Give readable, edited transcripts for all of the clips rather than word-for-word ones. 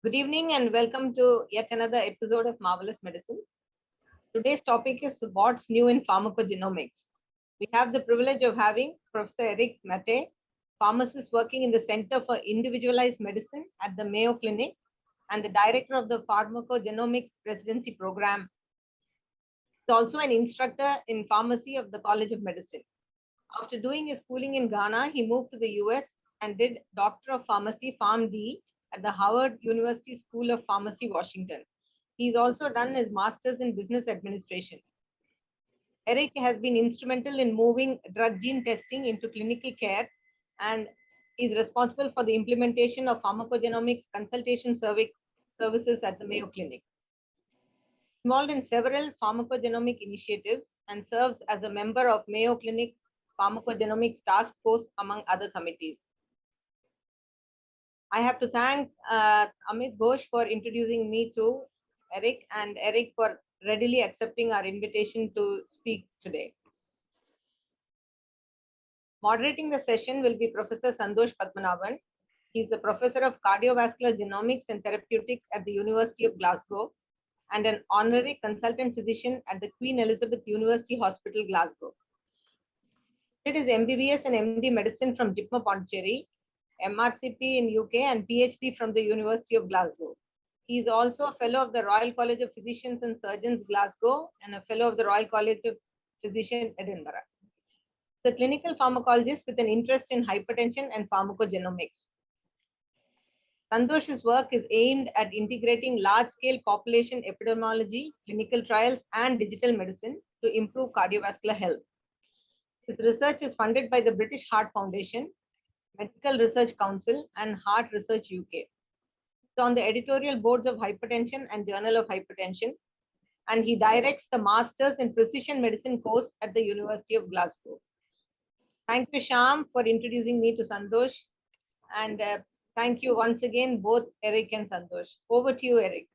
Good evening and welcome to yet another episode of Marvelous Medicine. Today's topic is what's new in pharmacogenomics. We have the privilege of having Professor Eric Matey, pharmacist working in the Center for Individualized Medicine at the Mayo Clinic and the director of the Pharmacogenomics Residency Program. He's also an instructor in pharmacy of the College of Medicine. After doing his schooling in Ghana, he moved to the US and did Doctor of Pharmacy, PharmD, at the Howard University School of Pharmacy, Washington. He's also done his master's in business administration. Eric has been instrumental in moving drug gene testing into clinical care and is responsible for the implementation of pharmacogenomics consultation services at the Mayo Clinic. Involved in several pharmacogenomic initiatives and serves as a member of Mayo Clinic Pharmacogenomics Task Force, among other committees. I have to thank Amit Ghosh for introducing me to Eric and Eric for readily accepting our invitation to speak today. Moderating the session will be Professor Santosh Padmanabhan. He is the Professor of Cardiovascular Genomics and Therapeutics at the University of Glasgow and an honorary consultant physician at the Queen Elizabeth University Hospital, Glasgow. He did his MBBS and MD Medicine from JIPMER Pondicherry, MRCP in UK and PhD from the University of Glasgow. He is also a fellow of the Royal College of Physicians and Surgeons, Glasgow, and a fellow of the Royal College of Physicians, Edinburgh. He is a clinical pharmacologist with an interest in hypertension and pharmacogenomics. Santosh's work is aimed at integrating large-scale population epidemiology, clinical trials, and digital medicine to improve cardiovascular health. His research is funded by the British Heart Foundation, Medical Research Council, and Heart Research UK. He's on the editorial boards of Hypertension and Journal of Hypertension, and he directs the Masters in Precision Medicine course at the University of Glasgow. Thank you, Shyam, for introducing me to Santosh, and thank you once again, both Eric and Santosh. Over to you, Eric.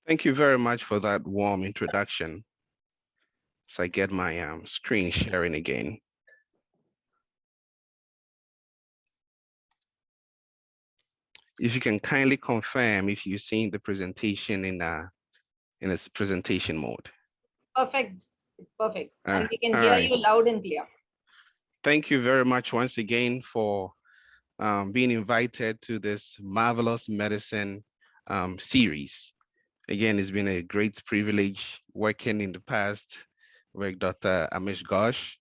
Thank you very much for that warm introduction. So I get my screen sharing again. If you can kindly confirm if you're seeing the presentation in its presentation mode. Perfect. It's perfect. And we can hear you loud and clear. Thank you very much once again for being invited to this Marvelous Medicine series. Again, it's been a great privilege working in the past with Dr. Amish Ghosh,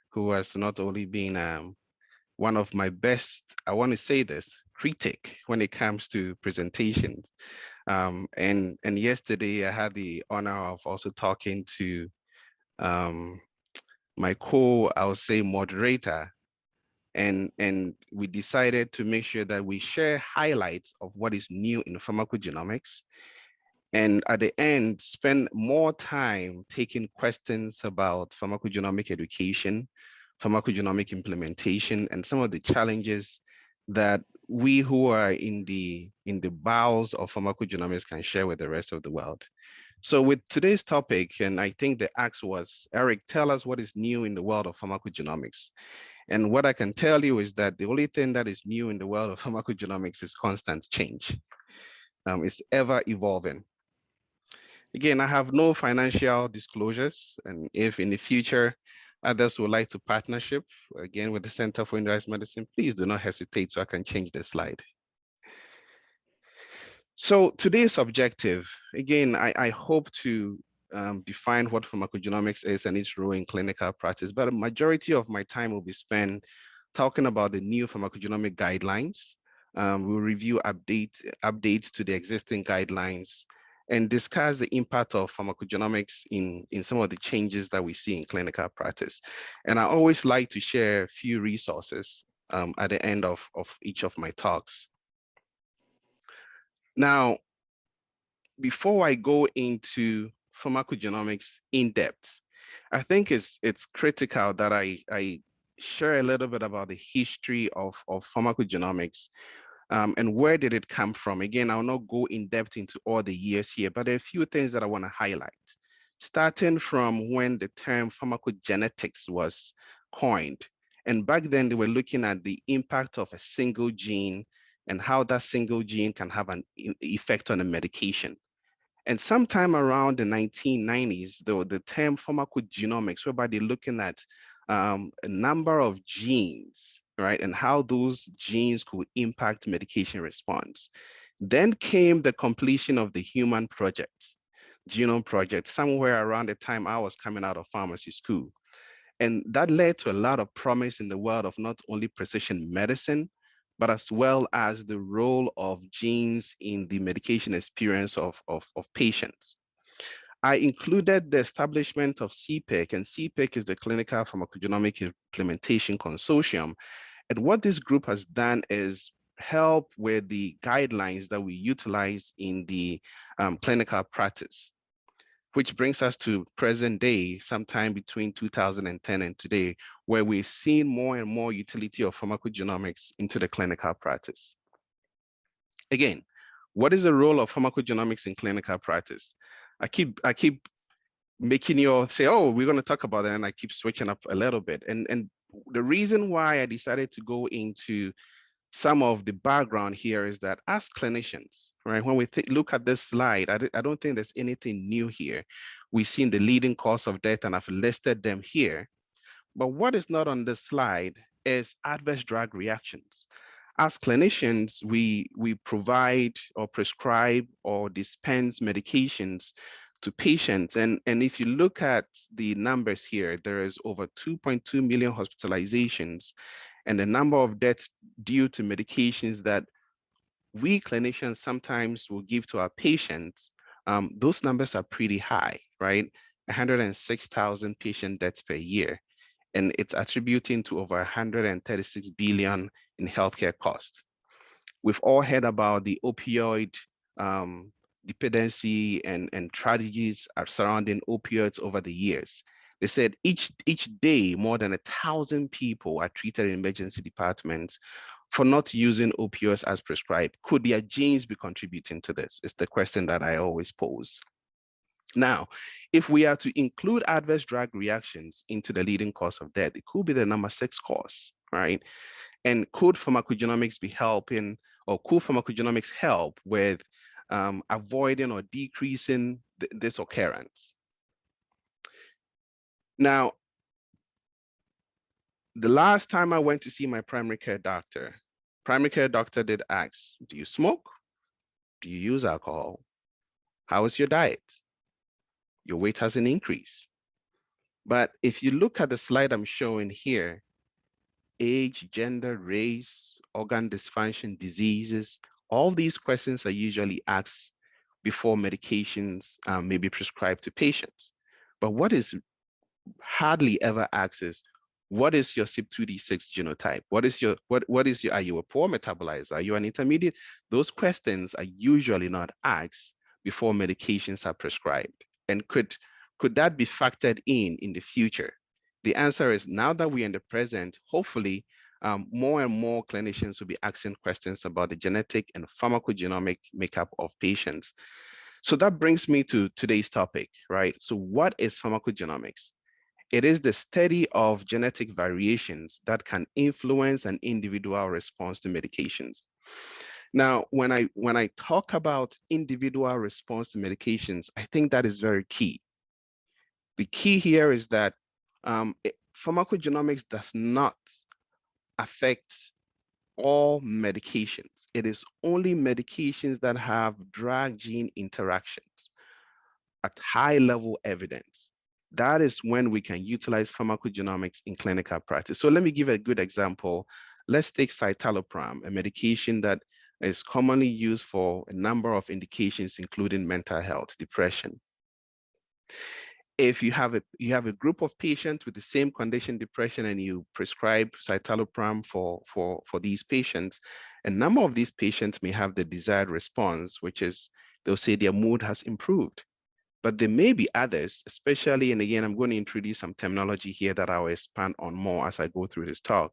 who has not only been one of my best, I want to say this, critic when it comes to presentations. And yesterday I had the honor of also talking to my I would say, moderator. And we decided to make sure that we share highlights of what is new in pharmacogenomics. And at the end, spend more time taking questions about pharmacogenomic education, pharmacogenomic implementation, and some of the challenges that we who are in the bowels of pharmacogenomics can share with the rest of the world. So with today's topic, and I think the ask was, Eric, tell us what is new in the world of pharmacogenomics. And what I can tell you is that the only thing that is new in the world of pharmacogenomics is constant change. It's ever evolving. Again, I have no financial disclosures, and if in the future others would like to partnership, again, with the Center for Individualized Medicine, please do not hesitate so I can change the slide. So today's objective, again, I hope to define what pharmacogenomics is and its role in clinical practice, but a majority of my time will be spent talking about the new pharmacogenomic guidelines. We'll review updates to the existing guidelines and discuss the impact of pharmacogenomics in some of the changes that we see in clinical practice. And I always like to share a few resources at the end of each of my talks. Now, before I go into pharmacogenomics in depth, I think it's critical that I share a little bit about the history of pharmacogenomics. And where did it come from? Again, I'll not go in depth into all the years here, but there are a few things that I want to highlight. Starting from when the term pharmacogenetics was coined. And back then they were looking at the impact of a single gene and how that single gene can have an effect on a medication. And sometime around the 1990s, though, the term pharmacogenomics, whereby they're looking at a number of genes, right, and how those genes could impact medication response. Then came the completion of the human project, genome project, somewhere around the time I was coming out of pharmacy school. And that led to a lot of promise in the world of not only precision medicine, but as well as the role of genes in the medication experience of patients. I included the establishment of CPIC, and CPIC is the Clinical Pharmacogenomic Implementation Consortium. And what this group has done is help with the guidelines that we utilize in the clinical practice, which brings us to present day, sometime between 2010 and today, where we're seeing more and more utility of pharmacogenomics into the clinical practice. Again, what is the role of pharmacogenomics in clinical practice? I keep making you all say, oh, we're going to talk about that, and I keep switching up a little bit. And the reason why I decided to go into some of the background here is that as clinicians, right, when we look at this slide, I don't think there's anything new here. We've seen the leading cause of death, and I've listed them here. But what is not on this slide is adverse drug reactions. As clinicians, we provide or prescribe or dispense medications to patients. And if you look at the numbers here, there is over 2.2 million hospitalizations, and the number of deaths due to medications that we clinicians sometimes will give to our patients, those numbers are pretty high, right? 106,000 patient deaths per year. And it's attributing to over 136 billion in healthcare costs. We've all heard about the opioid dependency and tragedies surrounding opioids over the years. They said each day, more than 1,000 people are treated in emergency departments for not using opioids as prescribed. Could their genes be contributing to this? It's the question that I always pose. Now, if we are to include adverse drug reactions into the leading cause of death, it could be the number 6 cause, right? And could pharmacogenomics be helping, or could pharmacogenomics help with avoiding or decreasing this occurrence? Now, the last time I went to see my primary care doctor did ask, do you smoke? Do you use alcohol? How is your diet? Your weight hasn't increased. But if you look at the slide I'm showing here, age, gender, race, organ dysfunction, diseases, all these questions are usually asked before medications may be prescribed to patients. But what is hardly ever asked is, what is your CYP2D6 genotype? Are you a poor metabolizer? Are you an intermediate? Those questions are usually not asked before medications are prescribed. And could that be factored in the future? The answer is, now that we're in the present, hopefully more and more clinicians will be asking questions about the genetic and pharmacogenomic makeup of patients. So that brings me to today's topic, right? So what is pharmacogenomics? It is the study of genetic variations that can influence an individual response to medications. Now, when I talk about individual response to medications, I think that is very key. The key here is that pharmacogenomics does not affect all medications. It is only medications that have drug-gene interactions at high-level evidence. That is when we can utilize pharmacogenomics in clinical practice. So let me give a good example. Let's take citalopram, a medication that is commonly used for a number of indications, including mental health, depression. If you have a group of patients with the same condition, depression, and you prescribe citalopram for these patients, a number of these patients may have the desired response, which is they'll say their mood has improved. But there may be others, especially, and again, I'm going to introduce some terminology here that I'll expand on more as I go through this talk.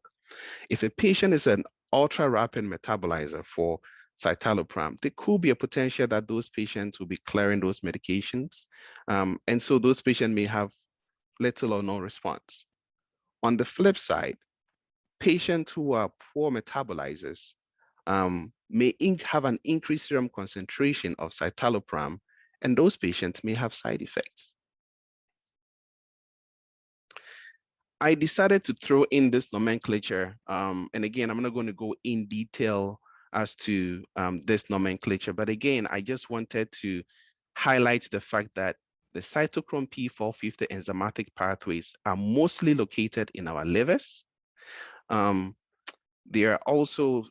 If a patient is an ultra-rapid metabolizer for citalopram, there could be a potential that those patients will be clearing those medications. And so those patients may have little or no response. On the flip side, patients who are poor metabolizers may have an increased serum concentration of citalopram, and those patients may have side effects. I decided to throw in this nomenclature, and again, I'm not going to go in detail as to this nomenclature, but again, I just wanted to highlight the fact that the cytochrome P450 enzymatic pathways are mostly located in our livers. They are also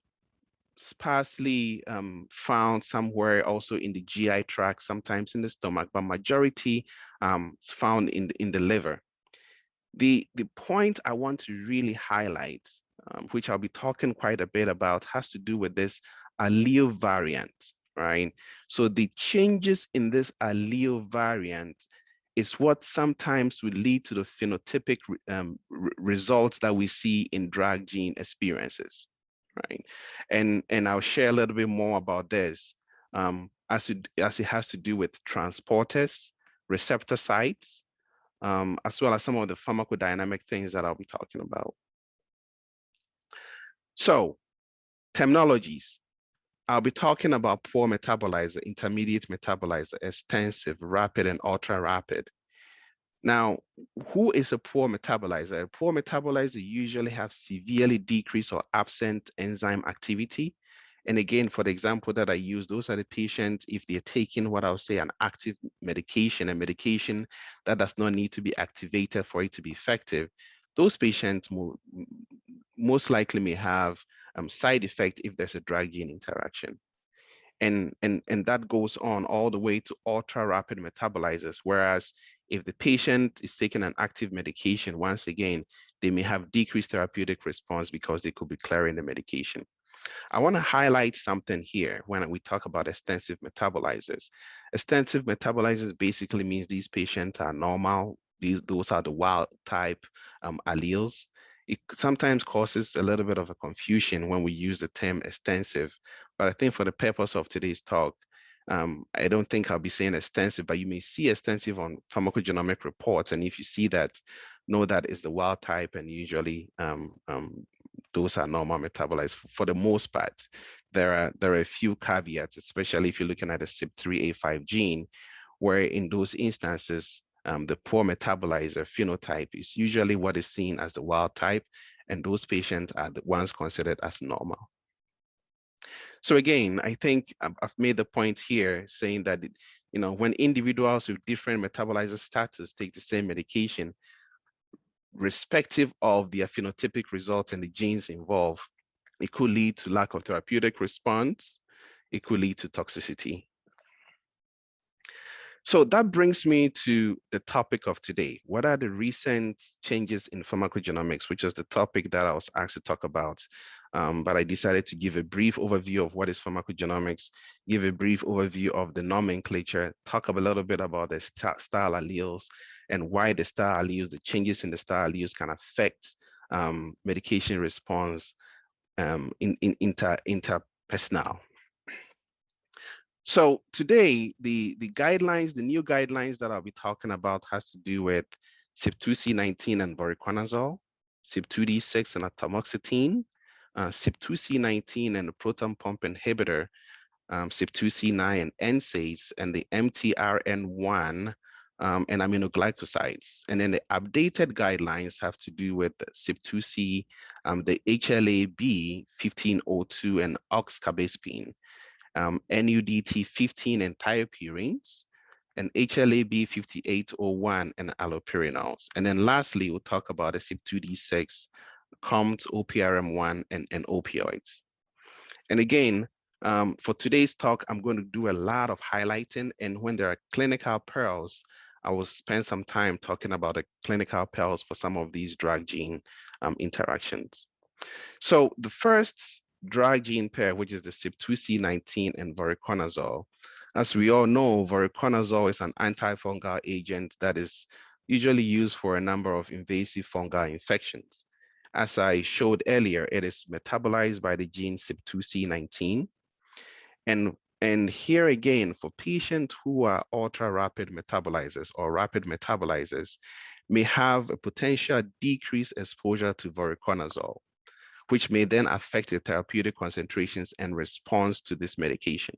sparsely found somewhere also in the GI tract, sometimes in the stomach, but majority is found in the liver. The point I want to really highlight, which I'll be talking quite a bit about, has to do with this allele variant, right? So the changes in this allele variant is what sometimes will lead to the phenotypic results that we see in drug gene experiences, right? And I'll share a little bit more about this as it has to do with transporters, receptor sites, as well as some of the pharmacodynamic things that I'll be talking about. So, terminologies. I'll be talking about poor metabolizer, intermediate metabolizer, extensive, rapid, and ultra rapid. Now, who is a poor metabolizer? A poor metabolizer usually have severely decreased or absent enzyme activity. And again, for the example that I use, those are the patients, if they're taking what I'll say an active medication, a medication that does not need to be activated for it to be effective, those patients most likely may have side effect if there's a drug-gene interaction. And that goes on all the way to ultra-rapid metabolizers, whereas if the patient is taking an active medication, once again, they may have decreased therapeutic response because they could be clearing the medication. I want to highlight something here when we talk about extensive metabolizers. Extensive metabolizers basically means these patients are normal. Those are the wild type alleles. It sometimes causes a little bit of a confusion when we use the term extensive, but I think for the purpose of today's talk, I don't think I'll be saying extensive, but you may see extensive on pharmacogenomic reports. And if you see that, know that it's the wild type, and usually those are normal metabolites for the most part. There are a few caveats, especially if you're looking at the CYP3A5 gene, where in those instances, the poor metabolizer phenotype is usually what is seen as the wild type, and those patients are the ones considered as normal. So again, I think I've made the point here saying that, when individuals with different metabolizer status take the same medication, respective of their phenotypic results and the genes involved, it could lead to lack of therapeutic response. It could lead to toxicity. So that brings me to the topic of today. What are the recent changes in pharmacogenomics, which is the topic that I was asked to talk about? But I decided to give a brief overview of what is pharmacogenomics, give a brief overview of the nomenclature, talk a little bit about the style alleles and why the style alleles, the changes in the style alleles can affect medication response in interpersonal. So today, the guidelines, the new guidelines that I'll be talking about has to do with CYP2C19 and voriconazole, CYP2D6 and atomoxetine, CYP2C19 and the proton pump inhibitor, CYP2C9 and NSAIDs, and the MTRN1 and aminoglycosides. And then the updated guidelines have to do with CYP2C, the HLA-B 1502 and oxcarbazepine, NUDT 15 and thiopurines, and HLA-B 5801 and allopurinols. And then lastly, we'll talk about the CYP2D6, COMT, OPRM1, and opioids. And again, for today's talk, I'm going to do a lot of highlighting, and when there are clinical pearls, I will spend some time talking about the clinical pearls for some of these drug gene interactions. So the first drug gene pair, which is the CYP2C19 and voriconazole. As we all know, voriconazole is an antifungal agent that is usually used for a number of invasive fungal infections. As I showed earlier, it is metabolized by the gene CYP2C19. And here again, for patients who are ultra-rapid metabolizers or rapid metabolizers, may have a potential decreased exposure to voriconazole. which may then affect the therapeutic concentrations and response to this medication.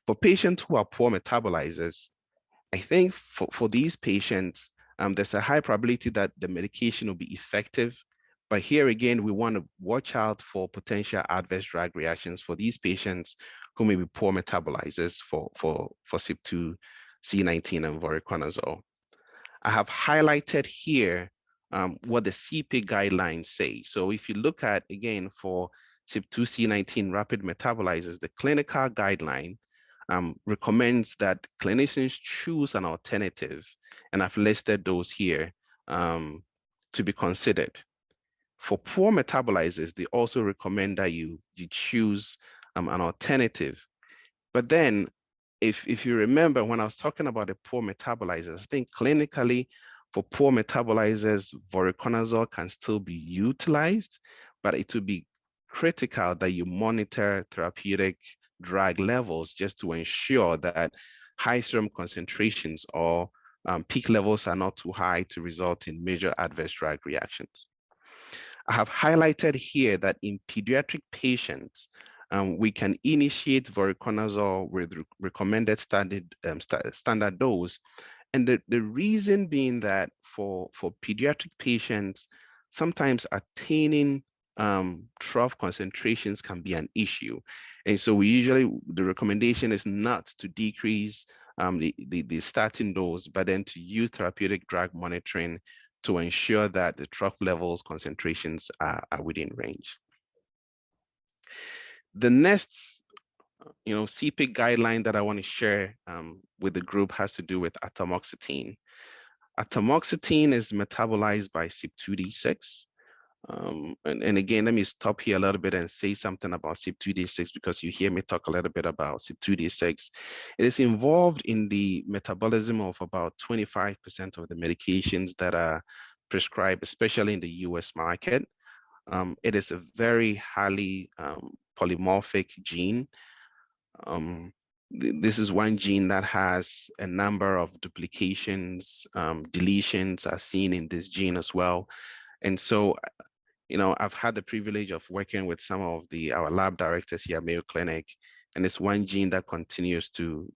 For patients who are poor metabolizers, I think for these patients, there's a high probability that the medication will be effective. But here again, we want to watch out for potential adverse drug reactions for these patients who may be poor metabolizers for CYP2, C19, and voriconazole. I have highlighted here what the CP guidelines say. So if you look at, again, for CYP2, C19 rapid metabolizers, the clinical guideline recommends that clinicians choose an alternative, and I've listed those here to be considered. For poor metabolizers, they also recommend that you choose an alternative. But then, if you remember when I was talking about the poor metabolizers, I think clinically for poor metabolizers, voriconazole can still be utilized, but it will be critical that you monitor therapeutic drug levels just to ensure that high serum concentrations or peak levels are not too high to result in major adverse drug reactions. I have highlighted here that in pediatric patients, we can initiate voriconazole with recommended standard dose. And the reason being that for pediatric patients, sometimes attaining trough concentrations can be an issue. And so the recommendation is not to decrease the starting dose, but then to use therapeutic drug monitoring to ensure that the trough levels concentrations are within range. The next CPIC guideline that I want to share with the group has to do with atomoxetine. Atomoxetine is metabolized by CYP2D6. And again, let me stop here a little bit and say something about CYP2D6 because you hear me talk a little bit about CYP2D6. It is involved in the metabolism of about 25% of the medications that are prescribed, especially in the US market. It is a very highly polymorphic gene. This is one gene that has a number of duplications, deletions are seen in this gene as well. And so, I've had the privilege of working with some of our lab directors here at Mayo Clinic, and it's one gene that continues to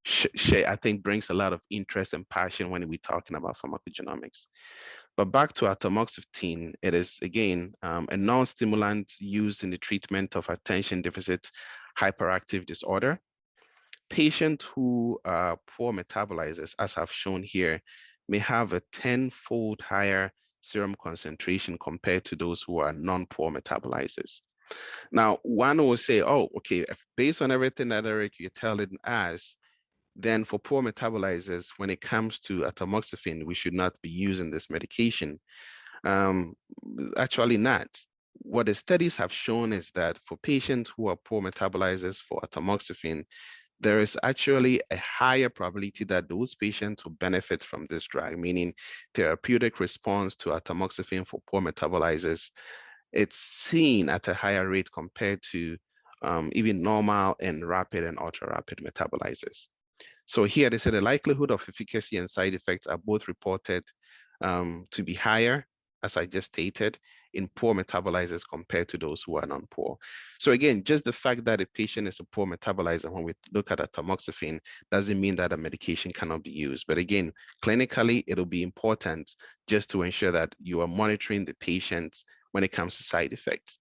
share, I think, brings a lot of interest and passion when we're talking about pharmacogenomics. But back to atomoxetine, it is, again, a non-stimulant used in the treatment of attention deficit hyperactive disorder. Patients who are poor metabolizers, as I've shown here, may have a 10-fold higher serum concentration compared to those who are non-poor metabolizers. Now, one will say, oh, okay, based on everything that Eric, you're telling us, then for poor metabolizers, when it comes to atomoxetine, we should not be using this medication. Actually not. What the studies have shown is that for patients who are poor metabolizers for atomoxetine, there is actually a higher probability that those patients will benefit from this drug, meaning therapeutic response to atomoxetine for poor metabolizers. It's seen at a higher rate compared to even normal and rapid and ultra-rapid metabolizers. So here they say the likelihood of efficacy and side effects are both reported to be higher, as I just stated, in poor metabolizers compared to those who are non-poor. So again, just the fact that a patient is a poor metabolizer when we look at atomoxetine doesn't mean that a medication cannot be used. But again, clinically, it'll be important just to ensure that you are monitoring the patients when it comes to side effects.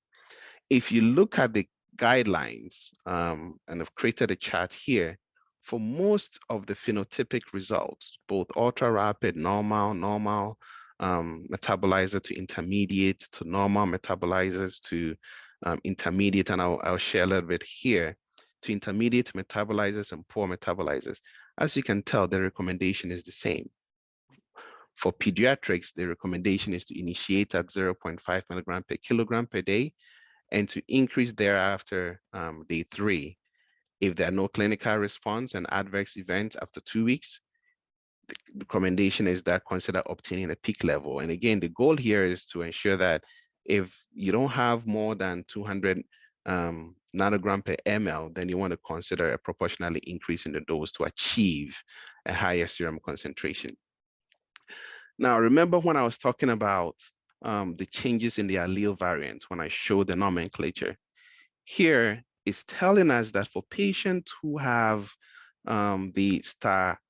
If you look at the guidelines, and I've created a chart here, for most of the phenotypic results, both ultra-rapid, normal, metabolizer to intermediate, to normal metabolizers to intermediate, and I'll share a little bit here, to intermediate metabolizers and poor metabolizers. As you can tell, the recommendation is the same. For pediatrics, the recommendation is to initiate at 0.5 milligram per kilogram per day and to increase thereafter day 3. If there are no clinical response and adverse events after 2 weeks, the recommendation is that consider obtaining a peak level. And again, the goal here is to ensure that if you don't have more than 200 nanogram per ml, then you want to consider a proportionally increase in the dose to achieve a higher serum concentration. Now, remember when I was talking about the changes in the allele variants when I show the nomenclature. Here is telling us that for patients who have the star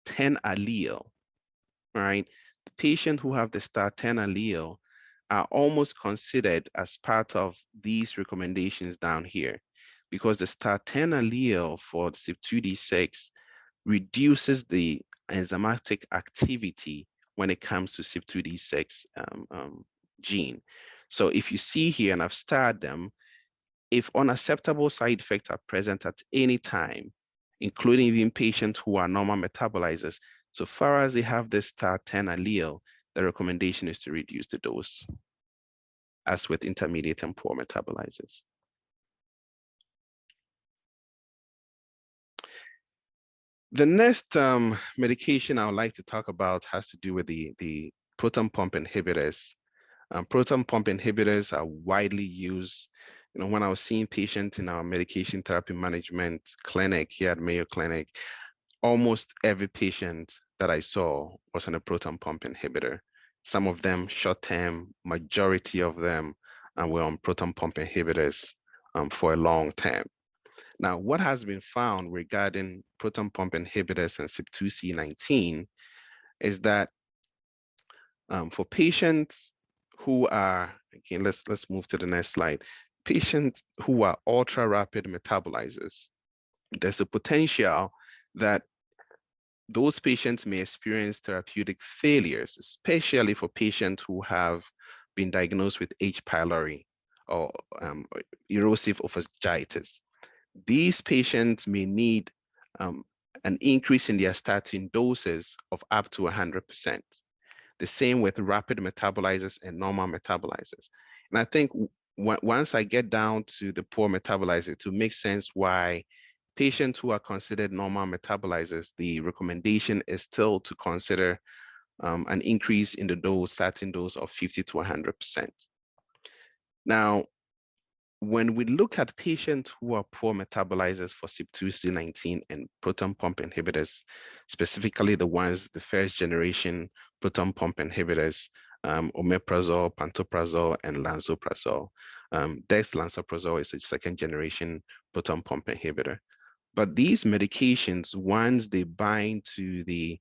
10 allele, right? The patients who have the star 10 allele are almost considered as part of these recommendations down here, because the star 10 allele for CYP2D6 reduces the enzymatic activity when it comes to CYP2D6 gene. So if you see here, and I've starred them, if unacceptable side effects are present at any time, including even patients who are normal metabolizers, so far as they have this star 10 allele, the recommendation is to reduce the dose, as with intermediate and poor metabolizers. The next medication I would like to talk about has to do with the proton pump inhibitors. Proton pump inhibitors are widely used. You know, when I was seeing patients in our medication therapy management clinic here at Mayo Clinic, almost every patient that I saw was on a proton pump inhibitor. Some of them short-term, majority of them were on proton pump inhibitors for a long time. Now, what has been found regarding proton pump inhibitors and CYP2C19 is that for patients who are, again, let's move to the next slide. Patients who are ultra rapid metabolizers, there's a potential that those patients may experience therapeutic failures, especially for patients who have been diagnosed with H. pylori or erosive esophagitis. These patients may need an increase in their starting doses of up to 100%. The same with rapid metabolizers and normal metabolizers. And I think once I get down to the poor metabolizers, to make sense why patients who are considered normal metabolizers, the recommendation is still to consider an increase in the dose, starting dose of 50 to 100%. Now, when we look at patients who are poor metabolizers for CYP2C19 and proton pump inhibitors, specifically the first generation proton pump inhibitors, omeprazole, pantoprazole, and lansoprazole. Dexlansoprazole is a second generation proton pump inhibitor. But these medications, once they bind to the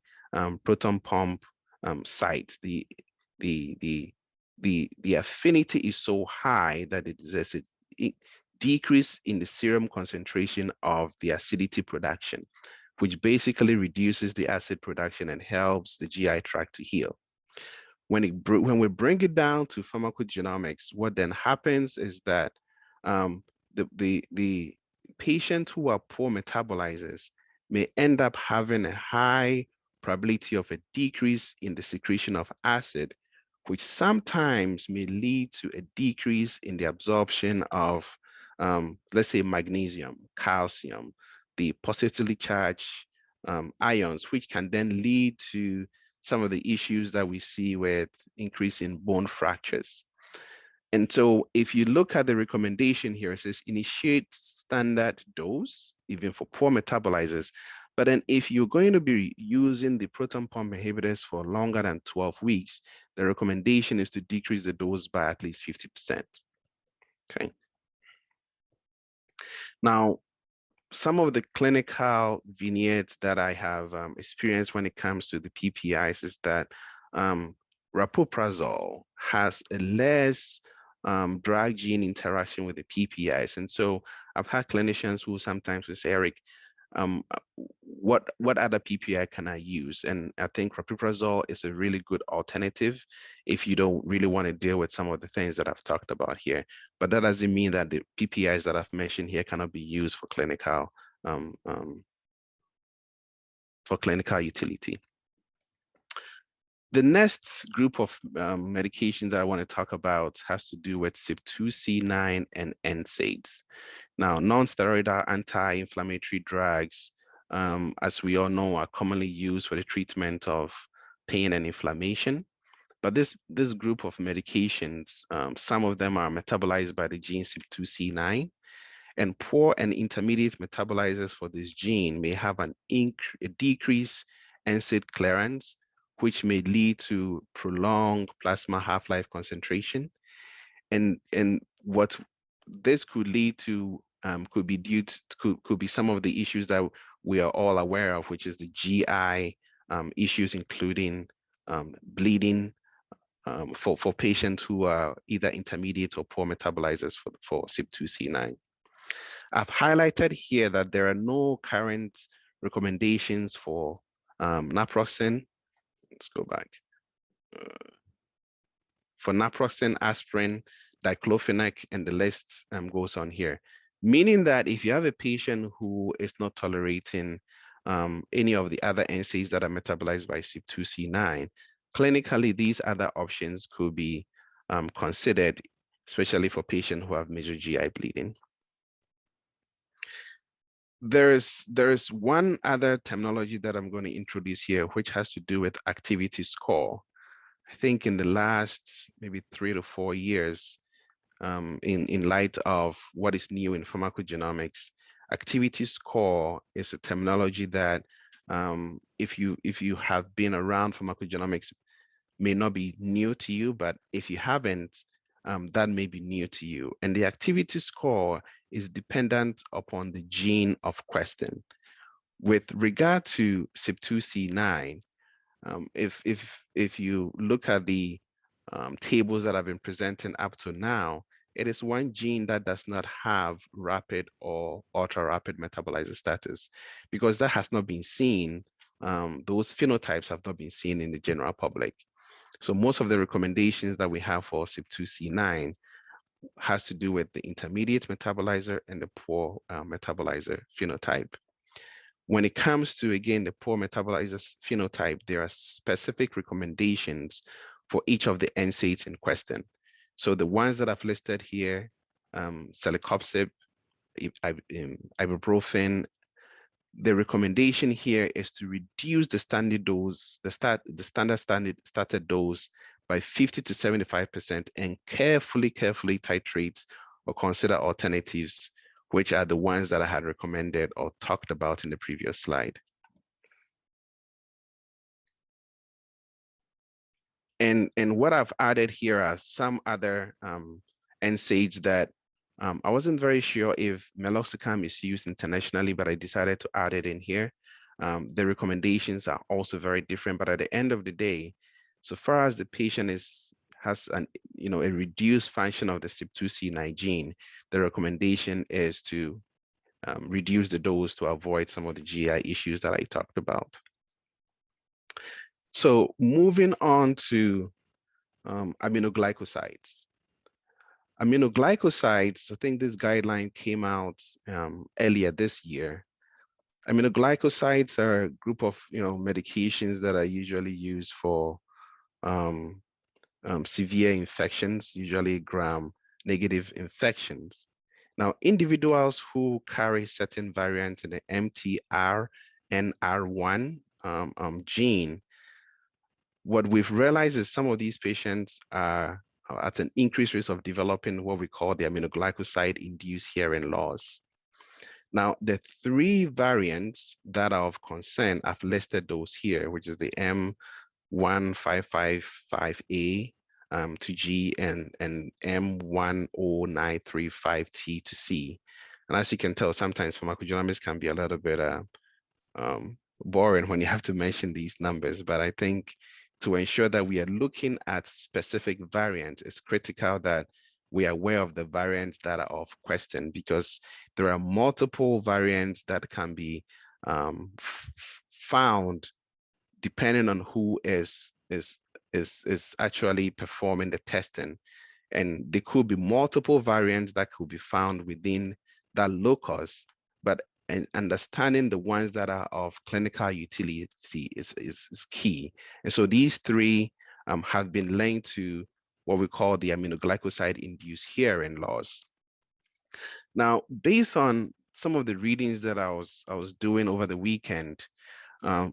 proton pump site, the affinity is so high that there's a decrease in the serum concentration of the acidity production, which basically reduces the acid production and helps the GI tract to heal. When we bring it down to pharmacogenomics, what then happens is that the patients who are poor metabolizers may end up having a high probability of a decrease in the secretion of acid, which sometimes may lead to a decrease in the absorption of, let's say, magnesium, calcium, the positively charged ions, which can then lead to some of the issues that we see with increase in bone fractures. And so if you look at the recommendation here, it says initiate standard dose, even for poor metabolizers. But then if you're going to be using the proton pump inhibitors for longer than 12 weeks, the recommendation is to decrease the dose by at least 50%. Okay. Now, some of the clinical vignettes that I have experienced when it comes to the PPIs is that rapoprazole has a less drug gene interaction with the PPIs. And so I've had clinicians who sometimes say, Eric, what other PPI can I use? And I think rapoprazole is a really good alternative if you don't really want to deal with some of the things that I've talked about here. But that doesn't mean that the PPIs that I've mentioned here cannot be used for clinical utility. The next group of medications that I want to talk about has to do with CYP2C9 and NSAIDs. Now, nonsteroidal anti-inflammatory drugs, as we all know, are commonly used for the treatment of pain and inflammation. But this group of medications, some of them are metabolized by the gene CYP2C9, and poor and intermediate metabolizers for this gene may have a decrease NSAID clearance, which may lead to prolonged plasma half-life concentration. And what this could lead to could be due to could be some of the issues that we are all aware of, which is the GI issues, including bleeding for patients who are either intermediate or poor metabolizers for CYP2C9. I've highlighted here that there are no current recommendations for naproxen. Let's go back. For naproxen, aspirin, diclofenac, and the list goes on here. Meaning that if you have a patient who is not tolerating any of the other NSAIDs that are metabolized by CYP2C9, clinically, these other options could be considered, especially for patients who have major GI bleeding. There's one other terminology that I'm going to introduce here, which has to do with activity score. I think in the last maybe 3 to 4 years, in light of what is new in pharmacogenomics, activity score is a terminology that if you have been around pharmacogenomics, may not be new to you, but if you haven't, that may be new to you. And the activity score is dependent upon the gene of question. With regard to CYP2C9, if you look at the tables that I've been presenting up to now, it is one gene that does not have rapid or ultra-rapid metabolizer status, because that has not been seen. Those phenotypes have not been seen in the general public. So most of the recommendations that we have for CYP2C9 has to do with the intermediate metabolizer and the poor metabolizer phenotype. When it comes to, again, the poor metabolizer phenotype, there are specific recommendations for each of the NSAIDs in question. So the ones that I've listed here, celecoxib, ibuprofen, the recommendation here is to reduce the standard dose, the standard started dose by 50 to 75%, and carefully titrate or consider alternatives, which are the ones that I had recommended or talked about in the previous slide. And what I've added here are some other NSAIDs that I wasn't very sure if meloxicam is used internationally, but I decided to add it in here. The recommendations are also very different, but at the end of the day, so far as the patient has a reduced function of the CYP2C9 gene, the recommendation is to reduce the dose to avoid some of the GI issues that I talked about. So moving on to aminoglycosides. Aminoglycosides, I think this guideline came out earlier this year. Aminoglycosides are a group of medications that are usually used for severe infections, usually gram-negative infections. Now, individuals who carry certain variants in the MTRNR1 gene, what we've realized is some of these patients are at an increased risk of developing what we call the aminoglycoside-induced hearing loss. Now, the 3 variants that are of concern, I've listed those here, which is the M1555A to G and M10935T to C. And as you can tell, sometimes pharmacogenomics can be a little bit boring when you have to mention these numbers, but I think to ensure that we are looking at specific variants, it's critical that we are aware of the variants that are of question, because there are multiple variants that can be found depending on who is actually performing the testing. And there could be multiple variants that could be found within that locus, but understanding the ones that are of clinical utility is key. And so these 3 have been linked to what we call the aminoglycoside-induced hearing loss. Now, based on some of the readings that I was doing over the weekend,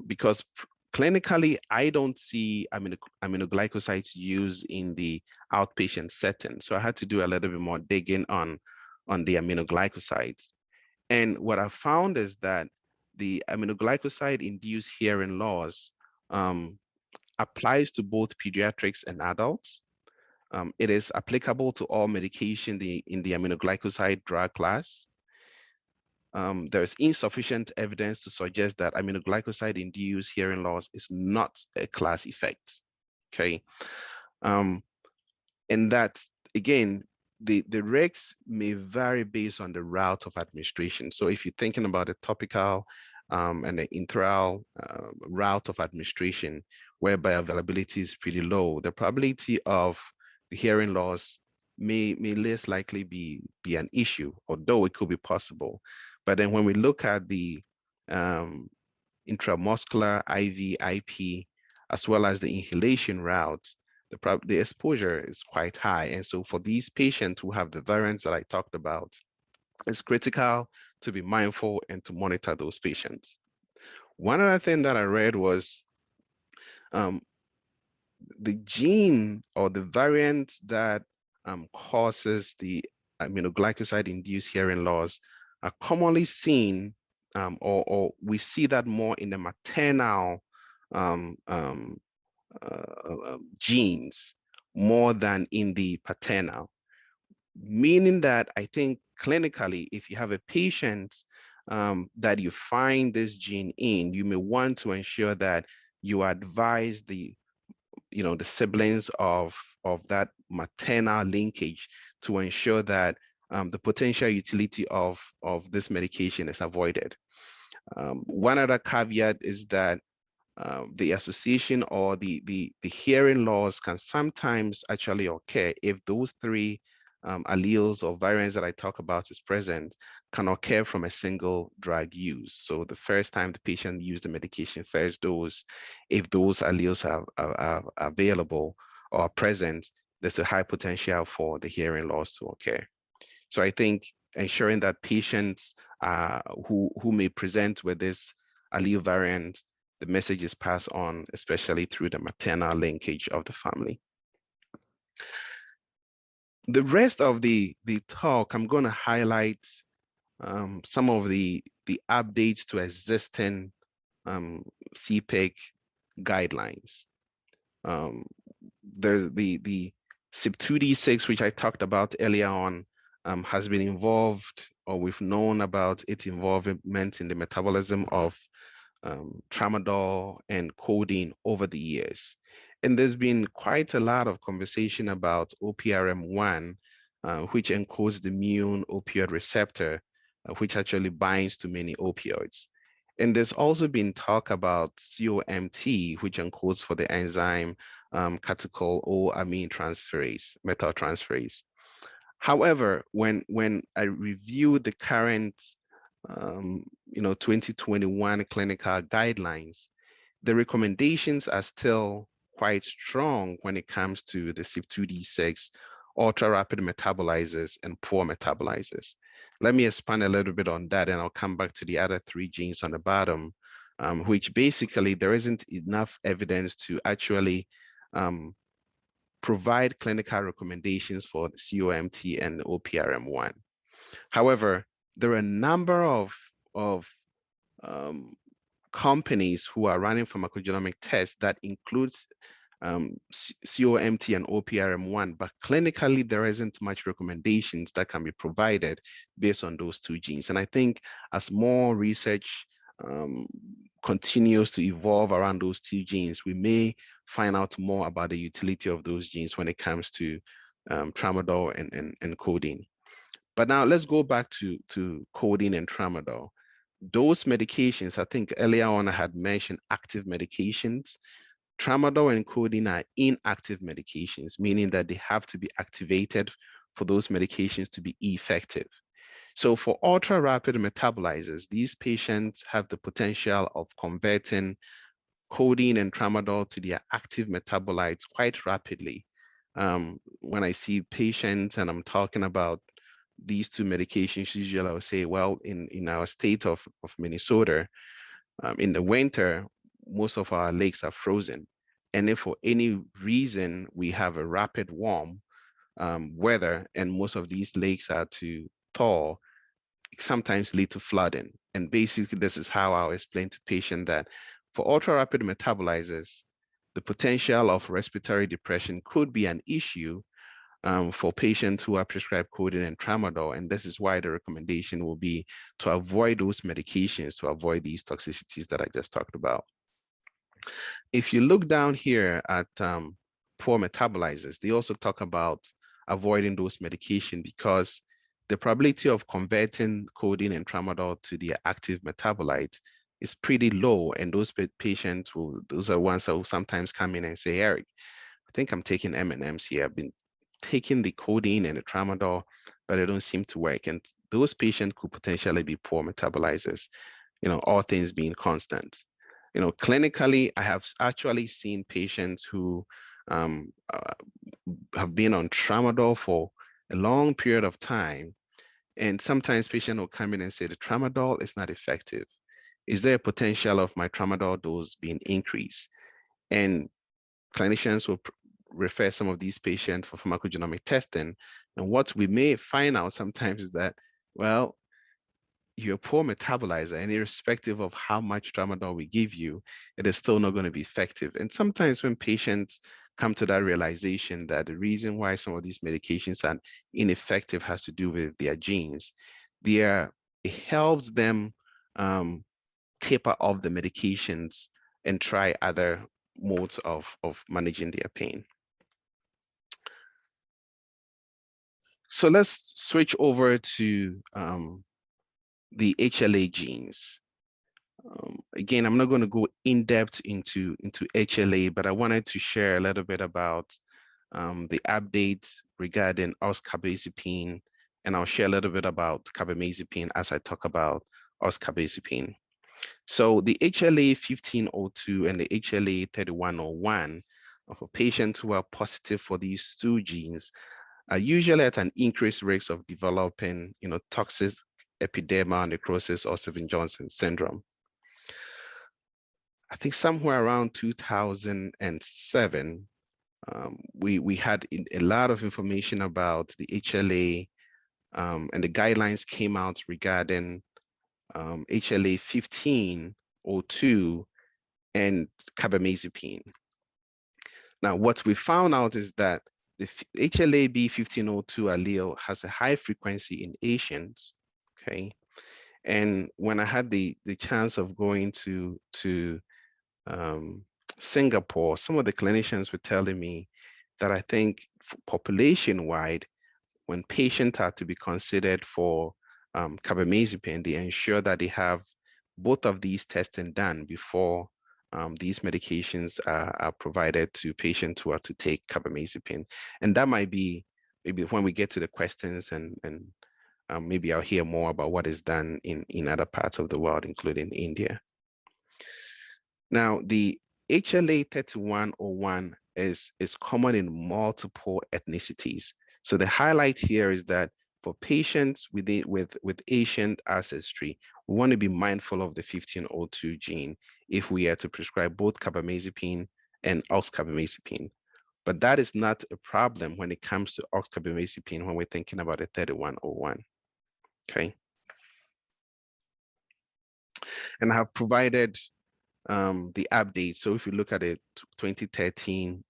because clinically, I don't see aminoglycosides used in the outpatient setting. So I had to do a little bit more digging on the aminoglycosides. And what I found is that the aminoglycoside-induced hearing loss applies to both pediatrics and adults. It is applicable to all medication in the aminoglycoside drug class. There's insufficient evidence to suggest that aminoglycoside-induced hearing loss is not a class effect. Okay, and that's, again, the regs may vary based on the route of administration. So if you're thinking about a topical and the intraoral route of administration, where bioavailability is pretty low, the probability of the hearing loss may less likely be an issue, although it could be possible. But then when we look at the intramuscular, IV, IP, as well as the inhalation routes, the exposure is quite high. And so for these patients who have the variants that I talked about, it's critical to be mindful and to monitor those patients. One other thing that I read was the gene or the variant that causes the aminoglycoside-induced hearing loss are commonly seen, or we see that more in the maternal genes more than in the paternal, meaning that I think clinically, if you have a patient that you find this gene in, you may want to ensure that you advise the siblings of that maternal linkage to ensure that the potential utility of this medication is avoided. One other caveat is that the association or the hearing loss can sometimes actually occur if those three alleles or variants that I talk about is present, can occur from a single drug use. So the first time the patient used the medication, first dose, if those alleles are available or present, there's a high potential for the hearing loss to occur. So I think ensuring that patients who may present with this allele variant, the message is passed on, especially through the maternal linkage of the family. The rest of the talk, I'm going to highlight some of the updates to existing CPEC guidelines. There's the CYP2D6, which I talked about earlier on, has been involved, or we've known about its involvement in the metabolism of tramadol and codeine over the years. And there's been quite a lot of conversation about OPRM1, which encodes the mu opioid receptor, which actually binds to many opioids. And there's also been talk about COMT, which encodes for the enzyme catechol O-amine transferase, methyltransferase. However, when I reviewed the current 2021 clinical guidelines, the recommendations are still quite strong when it comes to the CYP2D6, ultra-rapid metabolizers, and poor metabolizers. Let me expand a little bit on that, and I'll come back to the other three genes on the bottom, which basically there isn't enough evidence to actually provide clinical recommendations for the COMT and OPRM1. However, there are a number of companies who are running pharmacogenomic tests that includes COMT and OPRM1, but clinically there isn't much recommendations that can be provided based on those two genes. And I think as more research continues to evolve around those two genes, we may find out more about the utility of those genes when it comes to tramadol and codeine. But now let's go back to codeine and tramadol. Those medications, I think earlier on I had mentioned active medications. Tramadol and codeine are inactive medications, meaning that they have to be activated for those medications to be effective. So for ultra-rapid metabolizers, these patients have the potential of converting codeine and tramadol to their active metabolites quite rapidly. When I see patients and I'm talking about these two medications, usually I would say, well, in our state of Minnesota, in the winter, most of our lakes are frozen. And if for any reason we have a rapid warm weather and most of these lakes are to thaw, it sometimes lead to flooding. And basically, this is how I'll explain to patients that for ultra-rapid metabolizers, the potential of respiratory depression could be an issue for patients who are prescribed codeine and tramadol. And this is why the recommendation will be to avoid those medications, to avoid these toxicities that I just talked about. If you look down here at poor metabolizers, they also talk about avoiding those medications because the probability of converting codeine and tramadol to the active metabolite is pretty low. And those patients those are ones that will sometimes come in and say, Eric, I think I'm taking M&Ms here. I've been taking the codeine and the tramadol, but it don't seem to work. And those patients could potentially be poor metabolizers, all things being constant. Clinically, I have actually seen patients who have been on tramadol for a long period of time. And sometimes patients will come in and say the tramadol is not effective. Is there a potential of my tramadol dose being increased? And clinicians will refer some of these patients for pharmacogenomic testing. And what we may find out sometimes is that, well, you're a poor metabolizer, and irrespective of how much tramadol we give you, it is still not going to be effective. And sometimes when patients come to that realization that the reason why some of these medications are ineffective has to do with their genes, it helps them taper off the medications and try other modes of managing their pain. So let's switch over to the HLA genes. Again, I'm not going to go in depth into HLA, but I wanted to share a little bit about the updates regarding oscarbazepine, and I'll share a little bit about carbamazepine as I talk about oscarbazepine. So the HLA 1502 and the HLA 3101 for patients who are positive for these two genes are usually at an increased risk of developing, toxic epidermal necrosis or Stevens-Johnson syndrome. I think somewhere around 2007, we had a lot of information about the HLA, and the guidelines came out regarding HLA 1502 and carbamazepine. Now, what we found out is that the HLA-B 1502 allele has a high frequency in Asians, okay? And when I had the chance of going to Singapore, some of the clinicians were telling me that I think population-wide, when patients are to be considered for carbamazepine, they ensure that they have both of these testing done before these medications are provided to patients who are to take carbamazepine. And that might be maybe when we get to the questions, and maybe I'll hear more about what is done in other parts of the world, including India. Now, the HLA 3101 is common in multiple ethnicities. So the highlight here is that for patients with Asian ancestry, we want to be mindful of the 1502 gene if we are to prescribe both carbamazepine and oxcarbamazepine. But that is not a problem when it comes to oxcarbamazepine when we're thinking about a 3101, okay? And I have provided the update. So if you look at the 2013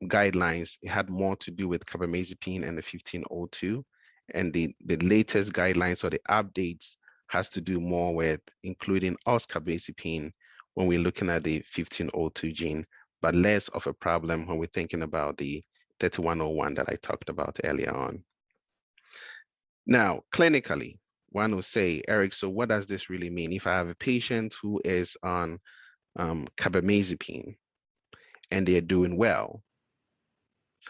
guidelines, it had more to do with carbamazepine and the 1502. And the latest guidelines or the updates has to do more with including oscarbazepine when we're looking at the 1502 gene, but less of a problem when we're thinking about the 3101 that I talked about earlier on. Now, clinically, one will say, Eric, so what does this really mean? If I have a patient who is on carbamazepine and they're doing well,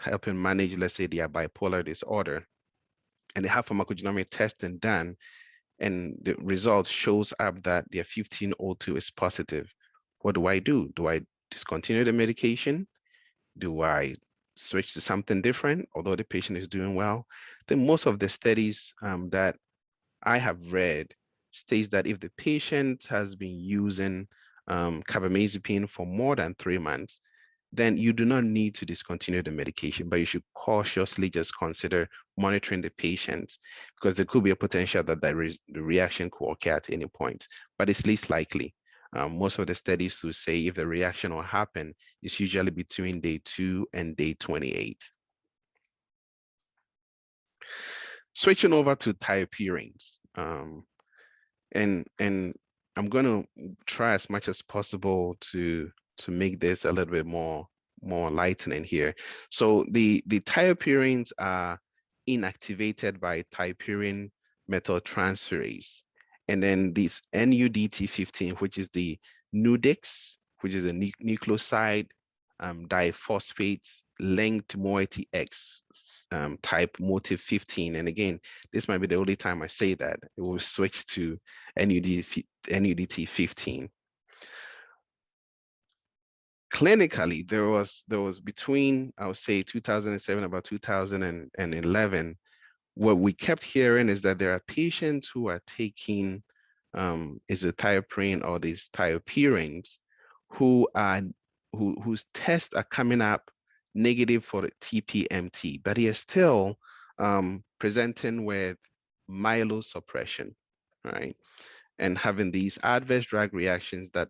helping manage, let's say, their bipolar disorder, and they have pharmacogenomic testing done, and the result shows up that their 1502 is positive, what do I do? Do I discontinue the medication? Do I switch to something different, although the patient is doing well? I think most of the studies that I have read states that if the patient has been using carbamazepine for more than 3 months, then you do not need to discontinue the medication, but you should cautiously just consider monitoring the patients, because there could be a potential that the reaction could occur at any point, but it's least likely. Most of the studies will say if the reaction will happen, it's usually between day 2 and day 28. Switching over to thiopurines. And I'm going to try as much as possible to make this a little bit more enlightening here. So the thiopurines are inactivated by thiopurine methyltransferase, and then this NUDT15, which is the NUDIX, which is a nucleoside diphosphates linked moiety X type motif 15. And again, this might be the only time I say that. It will switch to NUDT 15. Clinically, there was between, I would say, 2007 about 2011, what we kept hearing is that there are patients who are taking azathioprine or these thiopurines whose tests are coming up negative for the TPMT, but he is still presenting with myelosuppression, right? And having these adverse drug reactions that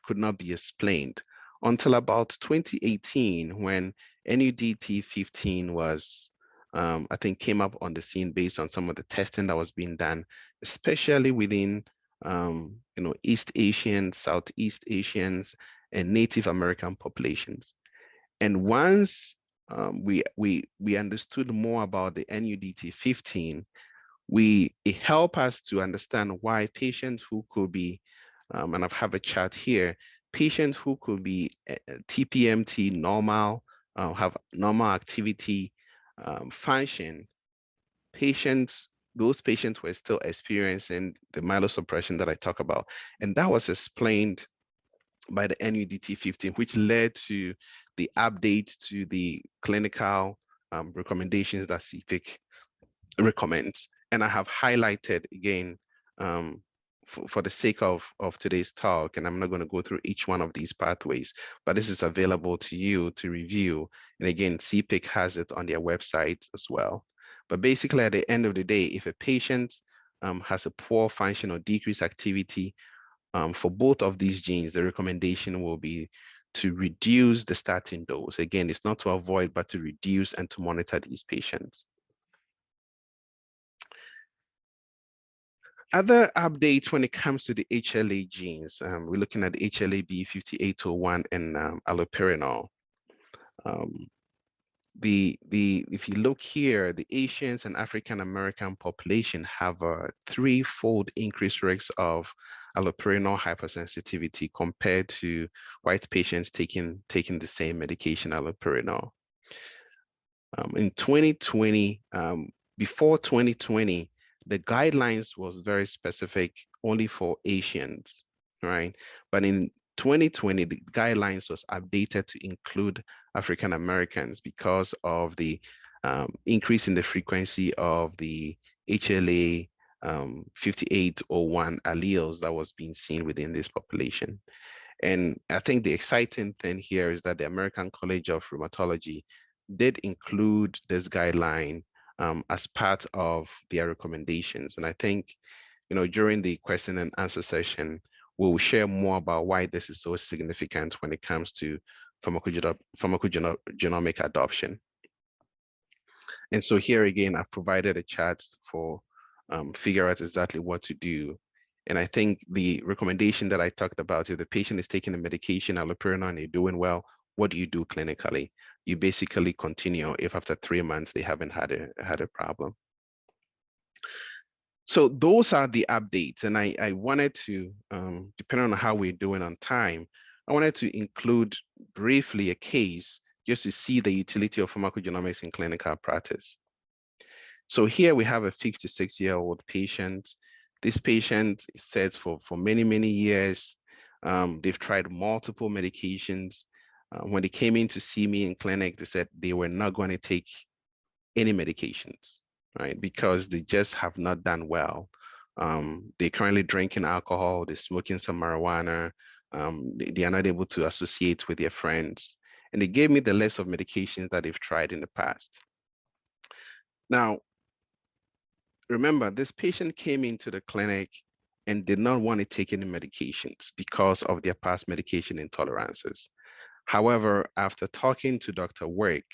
could not be explained until about 2018, when NUDT15 was, I think, came up on the scene based on some of the testing that was being done, especially within, East Asians, Southeast Asians, and Native American populations. And once we understood more about the NUDT15, it helped us to understand why patients who could be, and I have a chart here, patients who could be TPMT normal, have normal activity function, those patients were still experiencing the myelosuppression that I talk about. And that was explained by the NUDT15, which led to the update to the clinical recommendations that CPIC recommends. And I have highlighted again for the sake of today's talk, and I'm not going to go through each one of these pathways, but this is available to you to review. And again, CPIC has it on their website as well. But basically, at the end of the day, if a patient has a poor function or decreased activity for both of these genes, the recommendation will be to reduce the starting dose. Again, it's not to avoid, but to reduce and to monitor these patients. Other updates when it comes to the HLA genes, we're looking at the HLA-B5801 and allopurinol. If you look here, the Asians and African American population have a threefold increased risk of allopurinol hypersensitivity compared to white patients taking the same medication, allopurinol. In 2020, before 2020, the guidelines was very specific only for Asians, right? But in 2020, the guidelines was updated to include African Americans because of the increase in the frequency of the HLA 5801 alleles that was being seen within this population. And I think the exciting thing here is that the American College of Rheumatology did include this guideline as part of their recommendations. And I think, during the question and answer session, we'll share more about why this is so significant when it comes to pharmacogenomic adoption. And so here again, I've provided a chart for figure out exactly what to do. And I think the recommendation that I talked about, if the patient is taking the medication, allopurinol, and they're doing well, what do you do clinically? You basically continue if after 3 months they haven't had a problem. So those are the updates. And I wanted to, depending on how we're doing on time, I wanted to include briefly a case just to see the utility of pharmacogenomics in clinical practice. So here we have a 56-year-old patient. This patient says for many, many years, they've tried multiple medications. When they came in to see me in clinic, they said they were not going to take any medications, right? Because they just have not done well. They're currently drinking alcohol, they're smoking some marijuana, they are not able to associate with their friends. And they gave me the list of medications that they've tried in the past. Now, remember, this patient came into the clinic and did not want to take any medications because of their past medication intolerances. However, after talking to Dr. Work,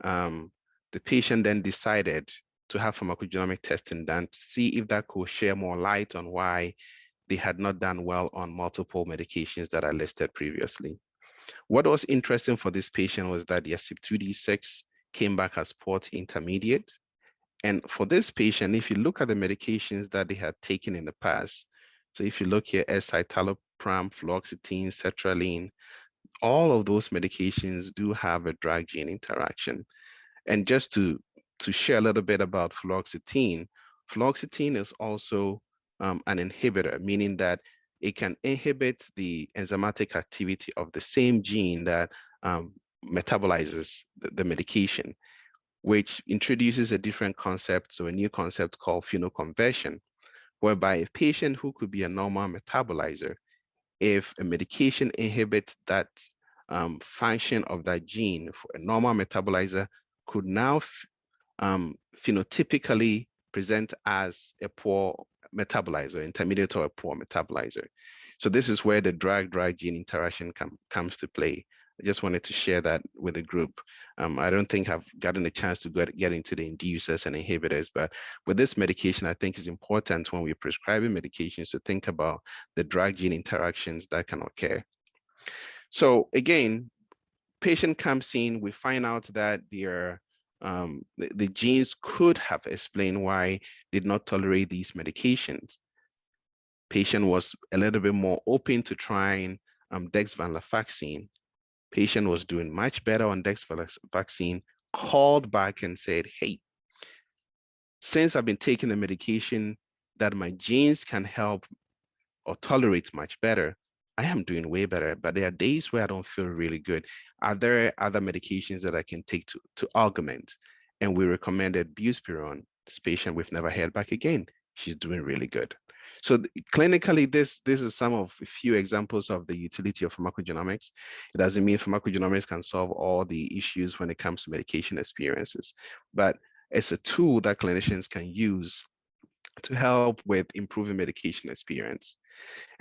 the patient then decided to have pharmacogenomic testing done to see if that could share more light on why they had not done well on multiple medications that I listed previously. What was interesting for this patient was that their CYP2D6 came back as port intermediate. And for this patient, if you look at the medications that they had taken in the past, so if you look here, escitalopram, fluoxetine, sertraline, all of those medications do have a drug-gene interaction. And just to share a little bit about fluoxetine, fluoxetine is also an inhibitor, meaning that it can inhibit the enzymatic activity of the same gene that metabolizes the medication, which introduces a different concept, so a new concept called phenoconversion, whereby a patient who could be a normal metabolizer, if a medication inhibits that function of that gene, for a normal metabolizer could now phenotypically present as a poor metabolizer, intermediate or a poor metabolizer. So this is where the drug-drug gene interaction comes to play. I just wanted to share that with the group. I don't think I've gotten a chance to get into the inducers and inhibitors, but with this medication, I think it's important when we're prescribing medications to think about the drug gene interactions that can occur. So again, patient comes in, we find out that the genes could have explained why they did not tolerate these medications. Patient was a little bit more open to trying dexvanlafaxine. Patient was doing much better on dexvanlafaxine, called back and said, hey, since I've been taking the medication that my genes can help or tolerate much better, I am doing way better, but there are days where I don't feel really good. Are there other medications that I can take to augment? And we recommended buspirone. This patient, we've never heard back again. She's doing really good. So clinically, this is some of a few examples of the utility of pharmacogenomics. It doesn't mean pharmacogenomics can solve all the issues when it comes to medication experiences, but it's a tool that clinicians can use to help with improving medication experience.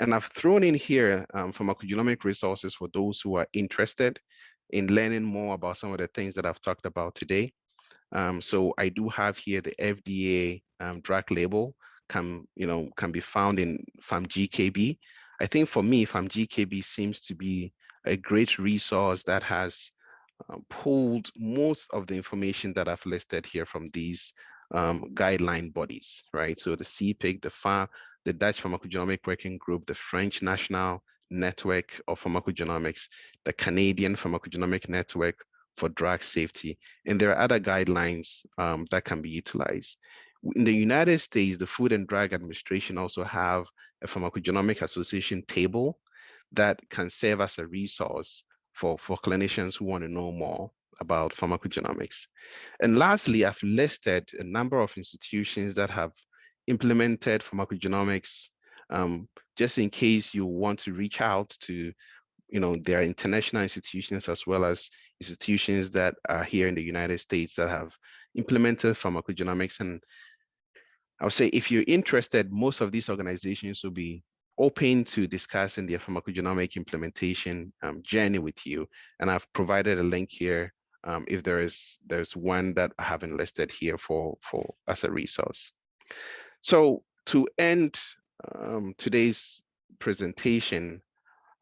And I've thrown in here pharmacogenomic resources for those who are interested in learning more about some of the things that I've talked about today. So I do have here the FDA drug label can be found in PharmGKB. I think for me, PharmGKB seems to be a great resource that has pulled most of the information that I've listed here from these guideline bodies, right? So the CPIC, the Dutch Pharmacogenomic Working Group, the French National Network of Pharmacogenomics, the Canadian Pharmacogenomic Network for Drug Safety, and there are other guidelines that can be utilized. In the United States, the Food and Drug Administration also have a Pharmacogenomic Association table that can serve as a resource for clinicians who want to know more about pharmacogenomics. And lastly, I've listed a number of institutions that have implemented pharmacogenomics, just in case you want to reach out to, there are international institutions as well as institutions that are here in the United States that have implemented pharmacogenomics. And I would say if you're interested, most of these organizations will be open to discussing their pharmacogenomic implementation journey with you. And I've provided a link here if there's one that I haven't listed here for as a resource. So to end today's presentation,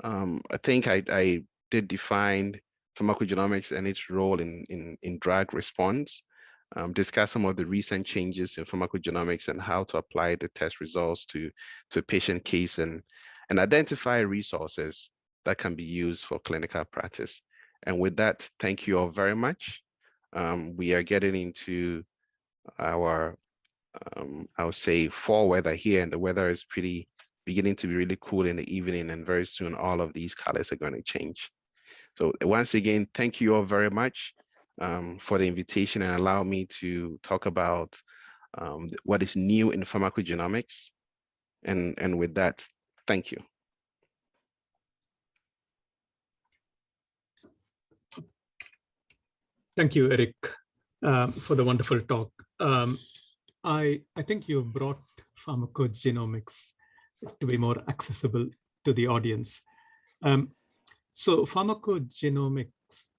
I think I did define pharmacogenomics and its role in drug response, discuss some of the recent changes in pharmacogenomics and how to apply the test results to a patient case, and identify resources that can be used for clinical practice. And with that, thank you all very much. We are getting into our, I would say, fall weather here, and the weather is beginning to be really cool in the evening, and very soon all of these colors are going to change. So once again, thank you all very much for the invitation and allow me to talk about what is new in pharmacogenomics. And with that, thank you. Thank you, Eric, for the wonderful talk. I think you brought pharmacogenomics to be more accessible to the audience. So pharmacogenomics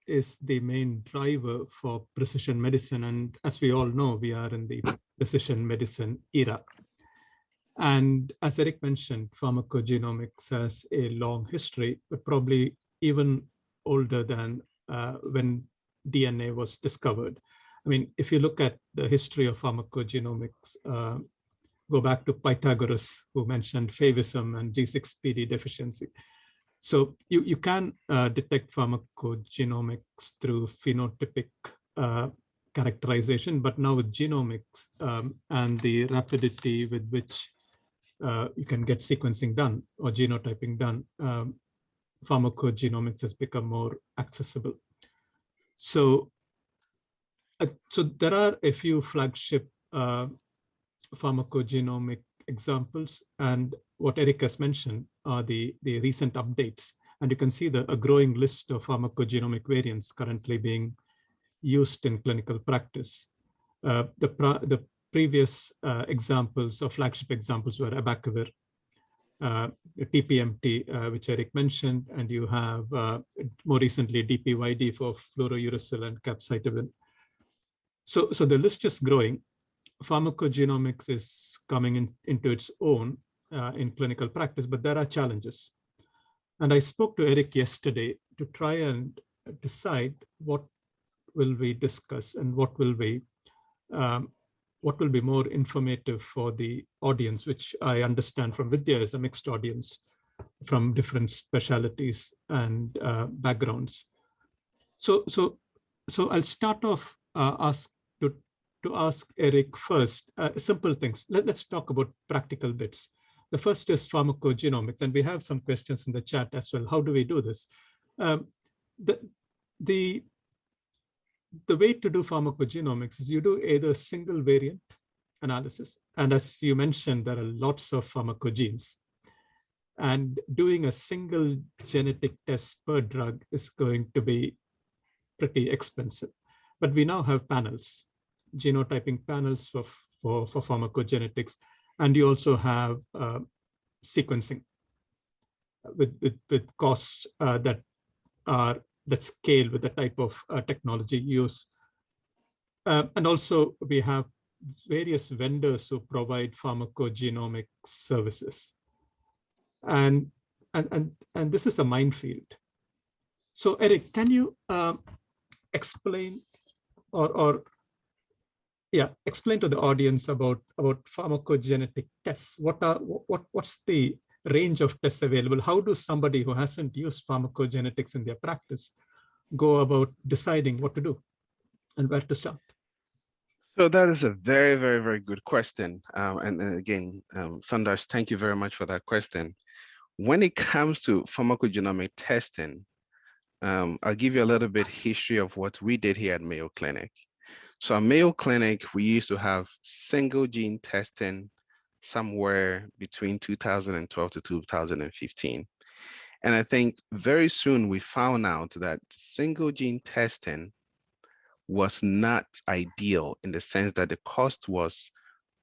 is the main driver for precision medicine. And as we all know, we are in the precision medicine era. And as Eric mentioned, pharmacogenomics has a long history, but probably even older than when DNA was discovered. I mean, if you look at the history of pharmacogenomics, go back to Pythagoras, who mentioned phavism and G6PD deficiency. So you can detect pharmacogenomics through phenotypic characterization, but now with genomics and the rapidity with which you can get sequencing done or genotyping done, pharmacogenomics has become more accessible. So there are a few flagship pharmacogenomic examples, and what Eric has mentioned are the recent updates. And you can see a growing list of pharmacogenomic variants currently being used in clinical practice. The previous examples or flagship examples were abacavir, TPMT, which Eric mentioned, and you have more recently DPYD for fluorouracil and capecitabine. So the list is growing. Pharmacogenomics is coming into its own in clinical practice, but there are challenges. And I spoke to Eric yesterday to try and decide what will we discuss and what will be more informative for the audience, which I understand from Vidya is a mixed audience from different specialties and backgrounds. So I'll start off to ask Eric first, simple things. Let's talk about practical bits. The first is pharmacogenomics, and we have some questions in the chat as well. How do we do this? The way to do pharmacogenomics is you do either single variant analysis, and as you mentioned, there are lots of pharmacogenes. And doing a single genetic test per drug is going to be pretty expensive. But we now have panels, genotyping panels for pharmacogenetics, and you also have sequencing with costs that scale with the type of technology used. And also we have various vendors who provide pharmacogenomic services. And this is a minefield. So Eric, can you explain explain to the audience about pharmacogenetic tests? What's the range of tests available? How does somebody who hasn't used pharmacogenetics in their practice go about deciding what to do and where to start? So that is a very, very, very good question. And again, Sandash, thank you very much for that question. When it comes to pharmacogenomic testing, I'll give you a little bit history of what we did here at Mayo Clinic. So at Mayo Clinic, we used to have single gene testing somewhere between 2012 to 2015. And I think very soon we found out that single gene testing was not ideal in the sense that the cost was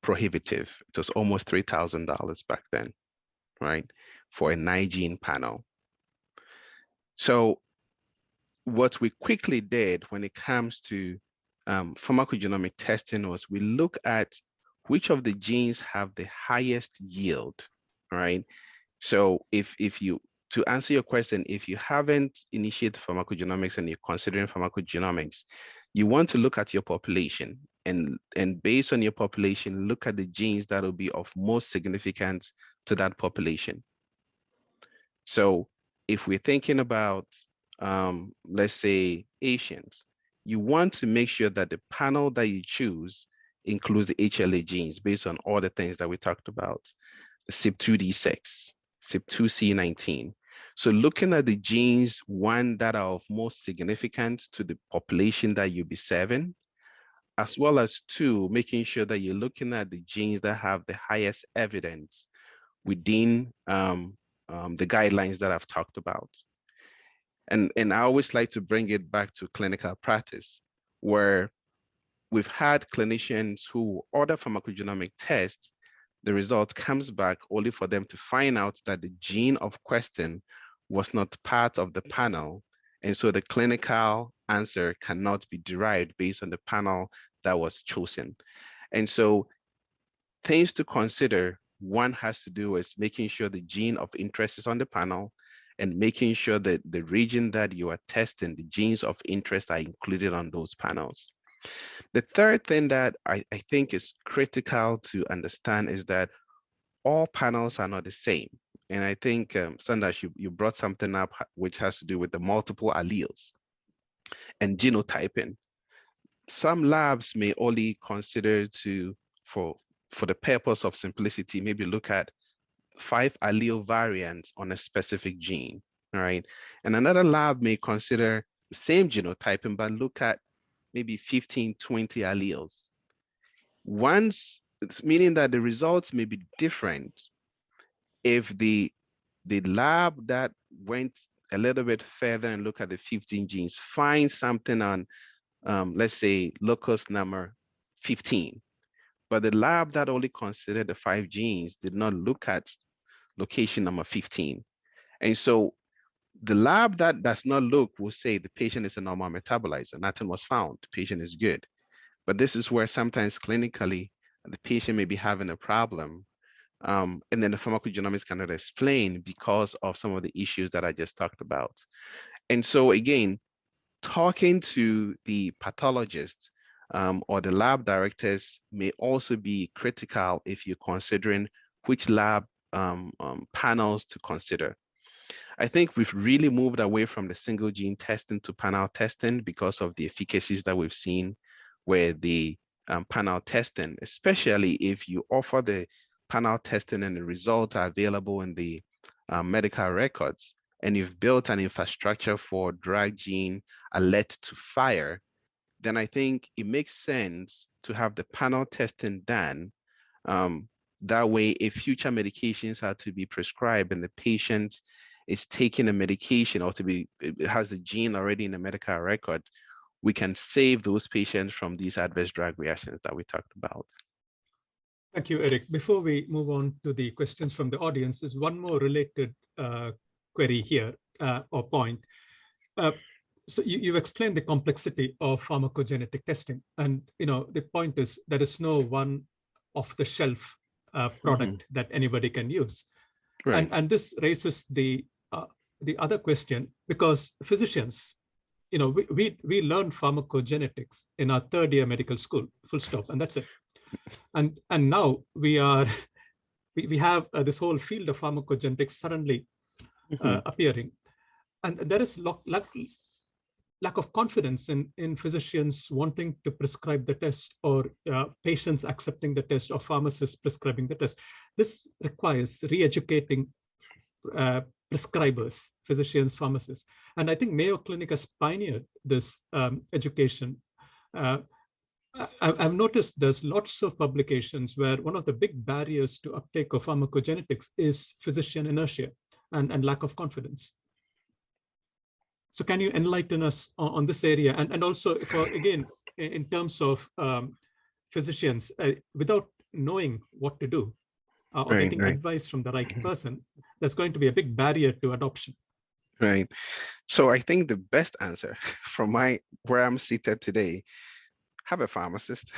prohibitive. It was almost $3,000 back then, right? For a 9-gene panel. So what we quickly did when it comes to pharmacogenomic testing was we look at which of the genes have the highest yield, right? So to answer your question, if you haven't initiated pharmacogenomics and you're considering pharmacogenomics, you want to look at your population and based on your population, look at the genes that will be of most significance to that population. So if we're thinking about, let's say, Asians, you want to make sure that the panel that you choose includes the HLA genes based on all the things that we talked about, the CYP2D6, CYP2C19. So looking at the genes, one that are of most significance to the population that you'll be serving, as well as two, making sure that you're looking at the genes that have the highest evidence within the guidelines that I've talked about. And I always like to bring it back to clinical practice, where we've had clinicians who order pharmacogenomic tests the result comes back only for them to find out that the gene of question was not part of the panel. And so the clinical answer cannot be derived based on the panel that was chosen. And so things to consider, one has to do with making sure the gene of interest is on the panel and making sure that the region that you are testing, the genes of interest are included on those panels. The third thing that I think is critical to understand is that all panels are not the same. And I think, Sandash, you brought something up which has to do with the multiple alleles and genotyping. Some labs may only consider for the purpose of simplicity, maybe look at 5 allele variants on a specific gene, right? And another lab may consider the same genotyping, but look at maybe 15, 20 alleles. Meaning that the results may be different if the lab that went a little bit further and look at the 15 genes finds something on, let's say, locus number 15. But the lab that only considered the 5 genes did not look at location number 15. And so the lab that does not look will say the patient is a normal metabolizer. Nothing was found. The patient is good. But this is where sometimes clinically, the patient may be having a problem. And then the pharmacogenomics cannot explain because of some of the issues that I just talked about. And so again, talking to the pathologist or the lab directors may also be critical if you're considering which lab panels to consider. I think we've really moved away from the single gene testing to panel testing because of the efficacies that we've seen with the panel testing, especially if you offer the panel testing and the results are available in the medical records, and you've built an infrastructure for drug gene alert to fire, then I think it makes sense to have the panel testing done. That way, if future medications are to be prescribed and the patient is taking a medication or it has the gene already in the medical record, we can save those patients from these adverse drug reactions that we talked about. Thank you, Eric. Before we move on to the questions from the audience, there's one more related query here or point. So you explained the complexity of pharmacogenetic testing, and the point is there is no one off-the-shelf product that anybody can use, Right. and this raises the other question, because physicians, we learn pharmacogenetics in our third year medical school, full stop, and that's it. And now we have this whole field of pharmacogenetics suddenly appearing, and there is lack of confidence in physicians wanting to prescribe the test, or patients accepting the test, or pharmacists prescribing the test. This requires re-educating prescribers, physicians, pharmacists. And I think Mayo Clinic has pioneered this education. I've noticed there's lots of publications where one of the big barriers to uptake of pharmacogenetics is physician inertia and lack of confidence. So can you enlighten us on this area? And also, again, in terms of physicians, without knowing what to do or getting advice from the right person, there's going to be a big barrier to adoption. Right. So I think the best answer from where I'm seated today, have a pharmacist.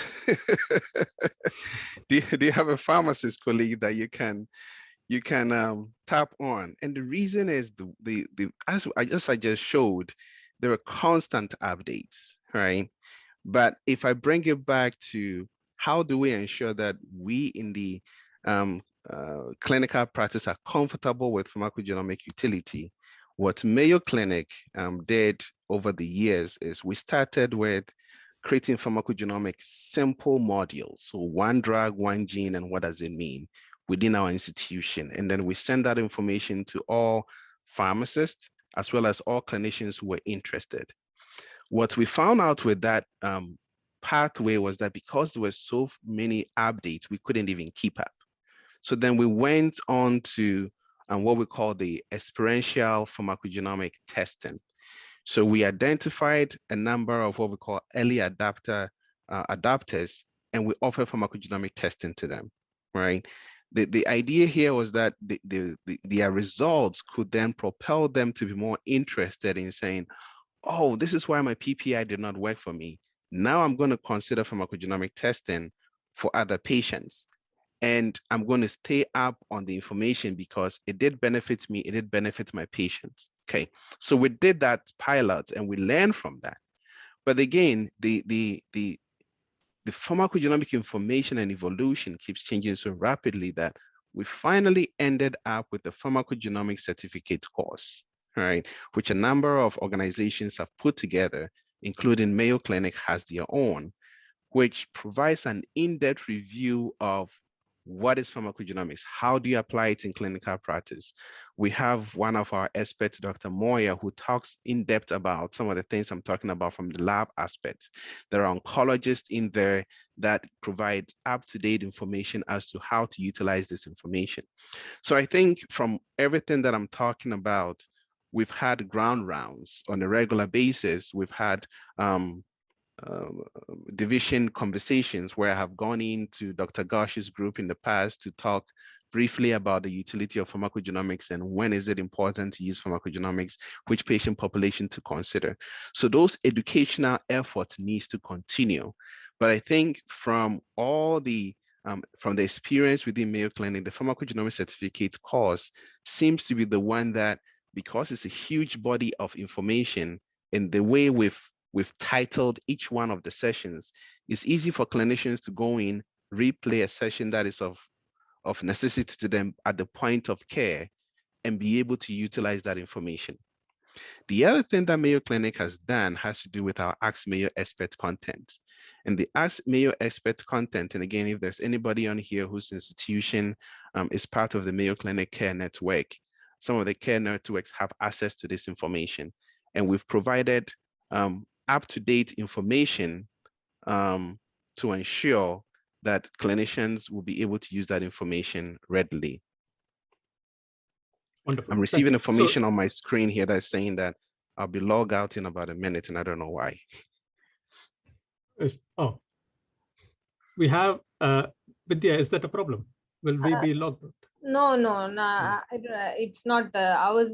do you have a pharmacist colleague that you can tap on? And the reason is as I just showed, there are constant updates, right? But if I bring it back to how do we ensure that we in the clinical practice are comfortable with pharmacogenomic utility, what Mayo Clinic did over the years is we started with creating pharmacogenomic simple modules. So one drug, one gene, and what does it mean within our institution. And then we send that information to all pharmacists, as well as all clinicians who were interested. What we found out with that pathway was that because there were so many updates, we couldn't even keep up. So then we went on to what we call the experiential pharmacogenomic testing. So we identified a number of what we call early adapters, and we offer pharmacogenomic testing to them, right? The idea here was that their results could then propel them to be more interested in saying, oh, this is why my PPI did not work for me. Now I'm going to consider pharmacogenomic testing for other patients. And I'm going to stay up on the information because it did benefit me, it did benefit my patients. Okay, so we did that pilot and we learned from that. But again, the pharmacogenomic information and evolution keeps changing so rapidly that we finally ended up with the pharmacogenomic certificate course, right? Which a number of organizations have put together, including Mayo Clinic has their own, which provides an in-depth review of what is pharmacogenomics, how do you apply it in clinical practice. We have one of our experts, Dr. Moya, who talks in depth about some of the things I'm talking about from the lab aspects. There are oncologists in there that provide up-to-date information as to how to utilize this information. So I think from everything that I'm talking about, we've had ground rounds on a regular basis. We've had division conversations where I have gone into Dr. Ghosh's group in the past to talk briefly about the utility of pharmacogenomics and when is it important to use pharmacogenomics, which patient population to consider. So those educational efforts needs to continue. But I think from all the from the experience within Mayo Clinic, the pharmacogenomics certificate course seems to be the one that, because it's a huge body of information, and the way we've titled each one of the sessions, it's easy for clinicians to go in, replay a session that is of necessity to them at the point of care and be able to utilize that information. The other thing that Mayo Clinic has done has to do with our Ask Mayo expert content. And the Ask Mayo expert content, and again, if there's anybody on here whose institution is part of the Mayo Clinic Care Network, some of the care networks have access to this information. And we've provided up-to-date information to ensure that clinicians will be able to use that information readily. Wonderful. I'm receiving information on my screen here that's saying that I'll be logged out in about a minute, and I don't know why. Oh, we have, Vidya, is that a problem? Will we be logged out? No, it's not ours.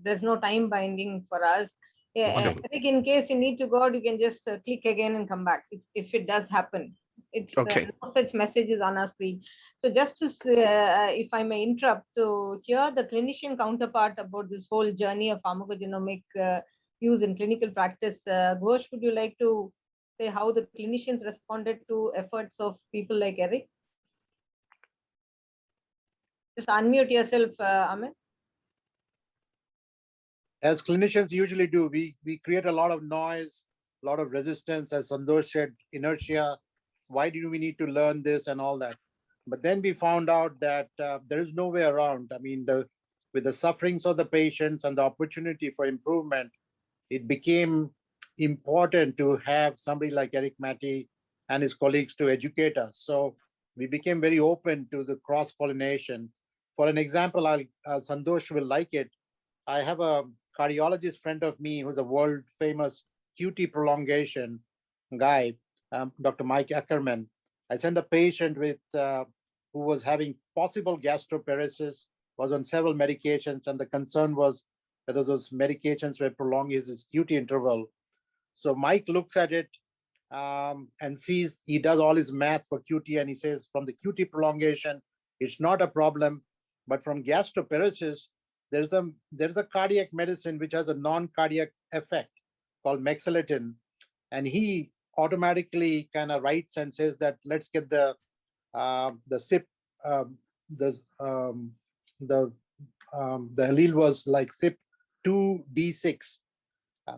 There's no time binding for us. I think in case you need to go out, you can just click again and come back if it does happen. It's okay. No such messages on our screen. So just to if I may interrupt, to hear the clinician counterpart about this whole journey of pharmacogenomic use in clinical practice, Ghosh, would you like to say how the clinicians responded to efforts of people like Eric? Just unmute yourself, Amit. As clinicians usually do, we create a lot of noise, a lot of resistance, as Sandosh said, inertia. Why do we need to learn this and all that? But then we found out that there is no way around. I mean, with the sufferings of the patients and the opportunity for improvement, it became important to have somebody like Eric Matey and his colleagues to educate us. So we became very open to the cross-pollination. For an example, Sandosh will like it. I have a cardiologist friend of me who's a world famous QT prolongation guy, Dr. Mike Ackerman. I sent a patient with who was having possible gastroparesis, was on several medications, and the concern was whether those medications were prolonging his QT interval. So Mike looks at it and sees, he does all his math for QT, and he says from the QT prolongation, it's not a problem, but from gastroparesis, there's a cardiac medicine which has a non-cardiac effect called mexiletin, and he automatically kind of writes and says that let's get the CYP, the allele was like CYP2D6.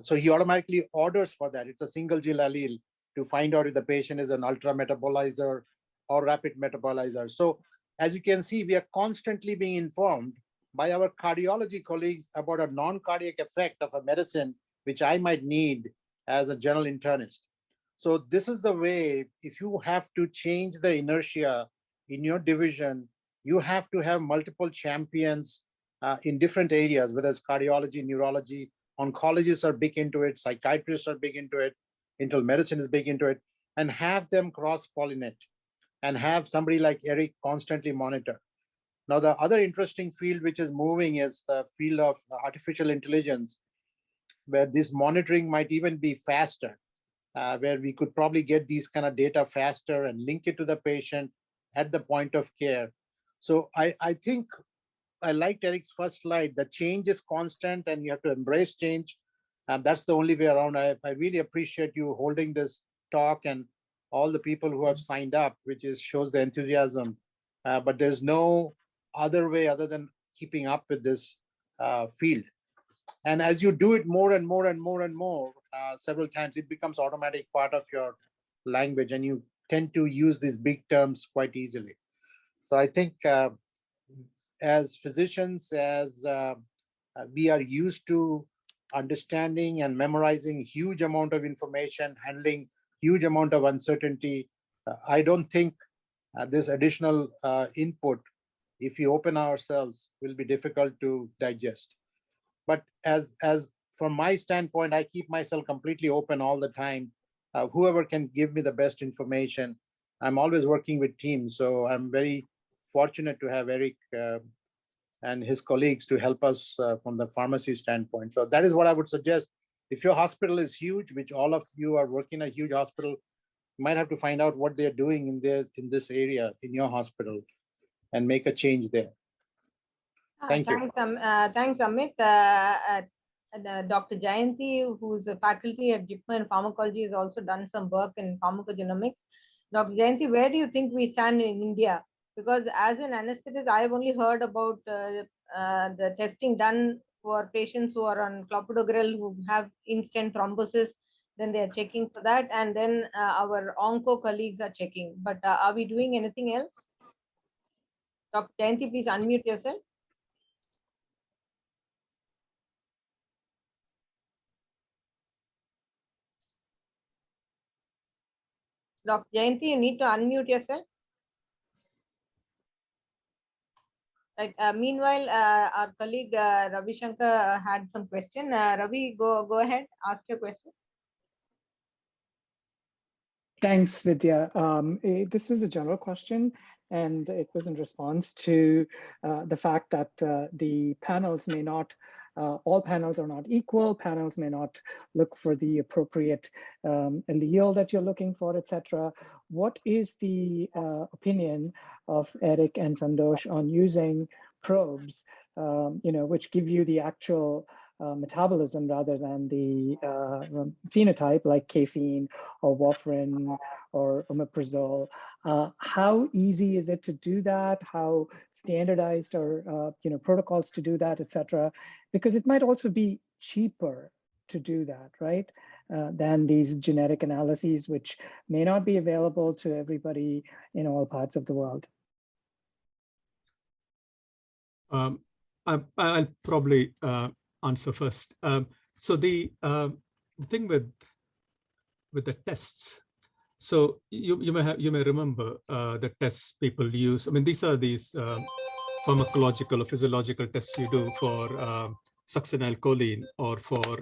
So he automatically orders for that. It's a single gene allele to find out if the patient is an ultra metabolizer or rapid metabolizer. So as you can see, we are constantly being informed by our cardiology colleagues about a non-cardiac effect of a medicine which I might need as a general internist. So this is the way, if you have to change the inertia in your division, you have to have multiple champions in different areas, whether it's cardiology, neurology, oncologists are big into it, psychiatrists are big into it, internal medicine is big into it, and have them cross-pollinate and have somebody like Eric constantly monitor. Now, the other interesting field which is moving is the field of artificial intelligence, where this monitoring might even be faster, where we could probably get these kind of data faster and link it to the patient at the point of care. So I think I liked Eric's first slide. The change is constant and you have to embrace change. And that's the only way around. I really appreciate you holding this talk and all the people who have signed up, which shows the enthusiasm. But there's no other way other than keeping up with this field. And as you do it more and more and more and more, several times, it becomes automatic part of your language, and you tend to use these big terms quite easily. So I think as physicians, as we are used to understanding and memorizing huge amount of information, handling huge amount of uncertainty, I don't think this additional input, if we open ourselves, will be difficult to digest. But as from my standpoint, I keep myself completely open all the time. Whoever can give me the best information. I'm always working with teams, so I'm very fortunate to have Eric and his colleagues to help us from the pharmacy standpoint. So that is what I would suggest. If your hospital is huge, which all of you are working in a huge hospital, you might have to find out what they're doing in this area in your hospital and make a change there. Thank you. Thanks, Amit. Dr. Jayanti, who's a faculty at JIPMER in pharmacology, has also done some work in pharmacogenomics. Dr. Jayanti, where do you think we stand in India? Because as an anesthetist, I've only heard about the testing done for patients who are on clopidogrel who have instant thrombosis. Then they're checking for that, and then our onco colleagues are checking. But are we doing anything else? Dr. Jayanti, please unmute yourself. Dr. Jayanti, you need to unmute yourself. Right. Meanwhile, our colleague Ravi Shankar had some question. Ravi, go ahead, ask your question. Thanks, Vidya. This was a general question, and it was in response to the fact that the panels may not, all panels are not equal. Panels may not look for the appropriate allele that you're looking for, etc. What is the opinion of Eric and Sandosh on using probes, which give you the actual metabolism rather than the phenotype, like caffeine or warfarin or omeprazole? How easy is it to do that? How standardized are protocols to do that, etc.? Because it might also be cheaper to do that, right? Than these genetic analyses, which may not be available to everybody in all parts of the world. I'll probably answer first. So the thing with the tests, so you may remember the tests people use. I mean, these are these pharmacological or physiological tests you do for succinylcholine or for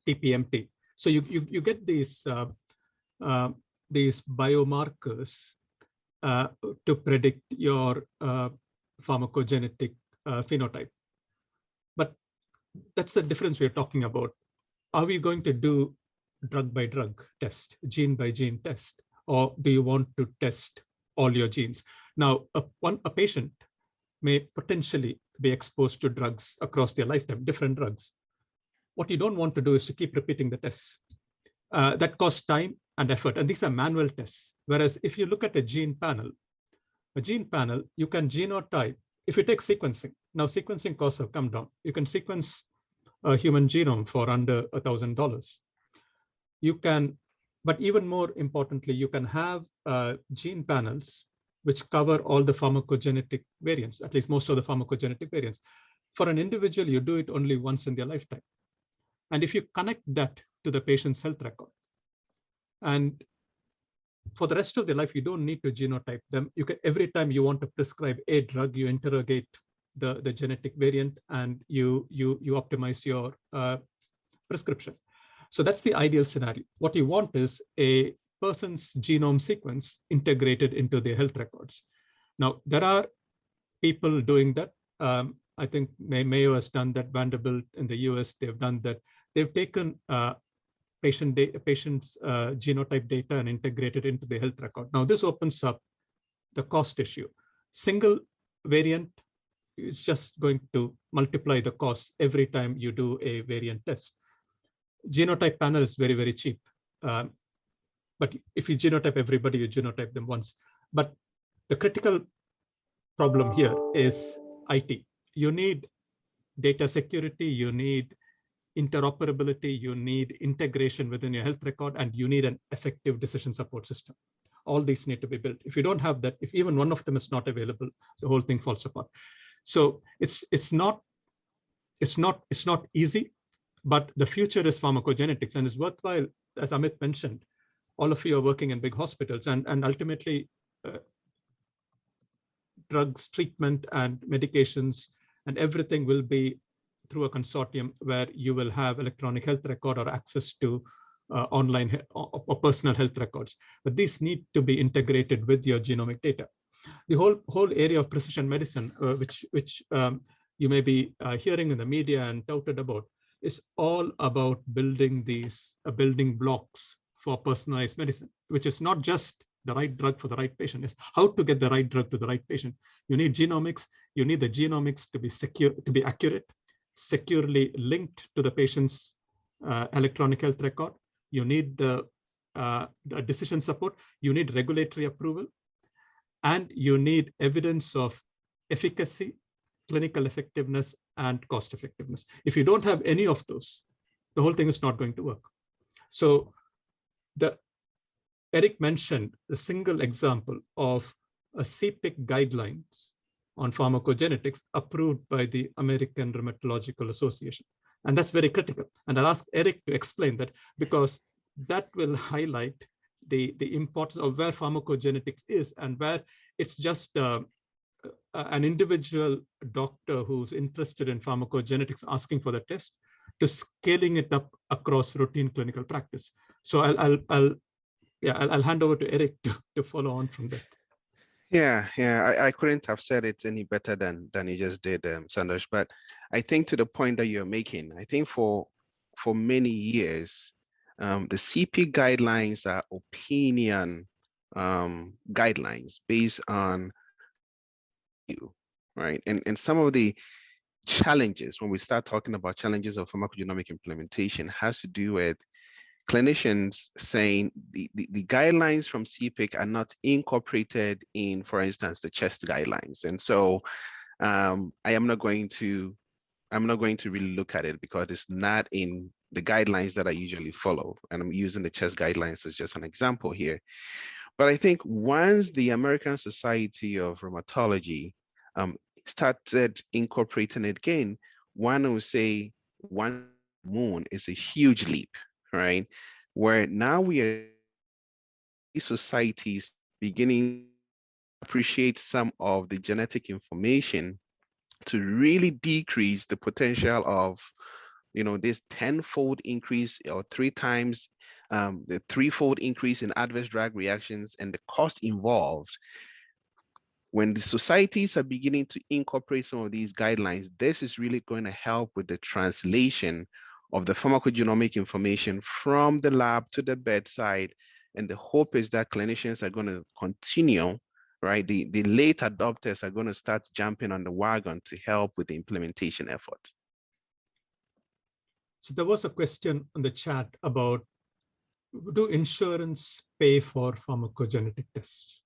TPMT. So you get these biomarkers to predict your pharmacogenetic phenotype. But that's the difference we're talking about. Are we going to do drug by drug test, gene by gene test, or do you want to test all your genes? Now, a patient may potentially be exposed to drugs across their lifetime, different drugs. What you don't want to do is to keep repeating the tests. That costs time and effort, and these are manual tests. Whereas if you look at a gene panel, you can genotype. If you take sequencing, now sequencing costs have come down. You can sequence a human genome for under $1,000. You can, but even more importantly, you can have gene panels which cover all the pharmacogenetic variants, at least most of the pharmacogenetic variants. For an individual, you do it only once in their lifetime. And if you connect that to the patient's health record, and for the rest of their life, you don't need to genotype them. You can, every time you want to prescribe a drug, you interrogate the genetic variant and you optimize your prescription. So that's the ideal scenario. What you want is a person's genome sequence integrated into their health records. Now, there are people doing that. I think Mayo has done that. Vanderbilt in the US, they've done that. They've taken patient's genotype data and integrated into the health record. Now, this opens up the cost issue. Single variant is just going to multiply the cost every time you do a variant test. Genotype panel is very, very cheap. But if you genotype everybody, you genotype them once. But the critical problem here is IT. You need data security, you need interoperability, you need integration within your health record, and you need an effective decision support system. All these need to be built. If you don't have that, if even one of them is not available, the whole thing falls apart. So it's not easy, but the future is pharmacogenetics, and it's worthwhile, as Amit mentioned. All of you are working in big hospitals, and ultimately drugs, treatment, and medications, and everything will be through a consortium where you will have electronic health record or access to online or personal health records. But these need to be integrated with your genomic data. The whole area of precision medicine, which you may be hearing in the media and touted about, is all about building these building blocks for personalized medicine, which is not just the right drug for the right patient, is how to get the right drug to the right patient. You need genomics. You need the genomics to be secure, to be accurate, securely linked to the patient's electronic health record. You need the decision support. You need regulatory approval, and you need evidence of efficacy, clinical effectiveness, and cost effectiveness. If you don't have any of those, the whole thing is not going to work. So Eric mentioned the single example of a CPIC guidelines on pharmacogenetics approved by the American Rheumatological Association. And that's very critical. And I'll ask Eric to explain that, because that will highlight the importance of where pharmacogenetics is, and where it's just an individual doctor who's interested in pharmacogenetics asking for the test to scaling it up across routine clinical practice. So I'll hand over to Eric to follow on from that. Yeah, I couldn't have said it any better than you just did, Sandosh. But I think to the point that you're making, I think for many years, the CP guidelines are opinion guidelines based on you, right? And some of the challenges, when we start talking about challenges of pharmacogenomic implementation, has to do with clinicians saying the guidelines from CPIC are not incorporated in, for instance, the chest guidelines. And so I'm not going to really look at it because it's not in the guidelines that I usually follow. And I'm using the chest guidelines as just an example here. But I think once the American Society of Rheumatology started incorporating it again, one would say one moon is a huge leap, right? Where now we are societies beginning to appreciate some of the genetic information to really decrease the potential of, this 10-fold increase or 3 times the 3-fold increase in adverse drug reactions and the cost involved. When the societies are beginning to incorporate some of these guidelines, this is really going to help with the translation of the pharmacogenomic information from the lab to the bedside. And the hope is that clinicians are going to continue, right? The late adopters are going to start jumping on the wagon to help with the implementation effort. So there was a question on the chat about, do insurance pay for pharmacogenetic tests?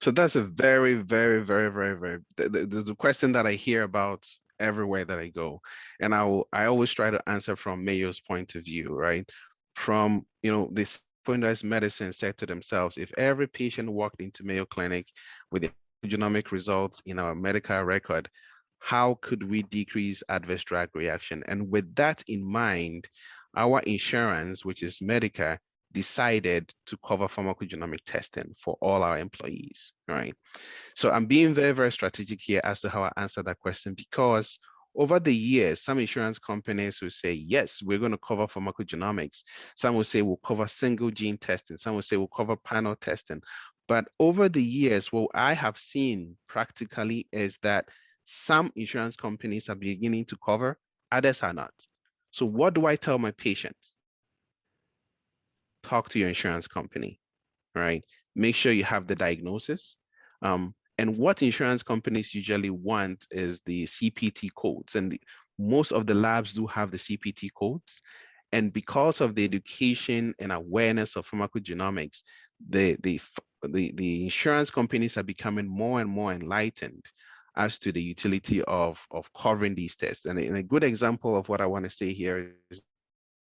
So that's a very, very, very, very, very, the question that I hear about everywhere that I go. And I always try to answer from Mayo's point of view, right? From, this fundamentalist medicine said to themselves, if every patient walked into Mayo Clinic with the genomic results in our medical record, how could we decrease adverse drug reaction? And with that in mind, our insurance, which is Medicare, decided to cover pharmacogenomic testing for all our employees, right? So I'm being very, very strategic here as to how I answer that question, because over the years, some insurance companies will say, yes, we're going to cover pharmacogenomics. Some will say we'll cover single gene testing. Some will say we'll cover panel testing. But over the years, what I have seen practically is that some insurance companies are beginning to cover, others are not. So what do I tell my patients? Talk to your insurance company, right? Make sure you have the diagnosis. And what insurance companies usually want is the CPT codes. And most of the labs do have the CPT codes. And because of the education and awareness of pharmacogenomics, the insurance companies are becoming more and more enlightened as to the utility of covering these tests. And a good example of what I want to say here is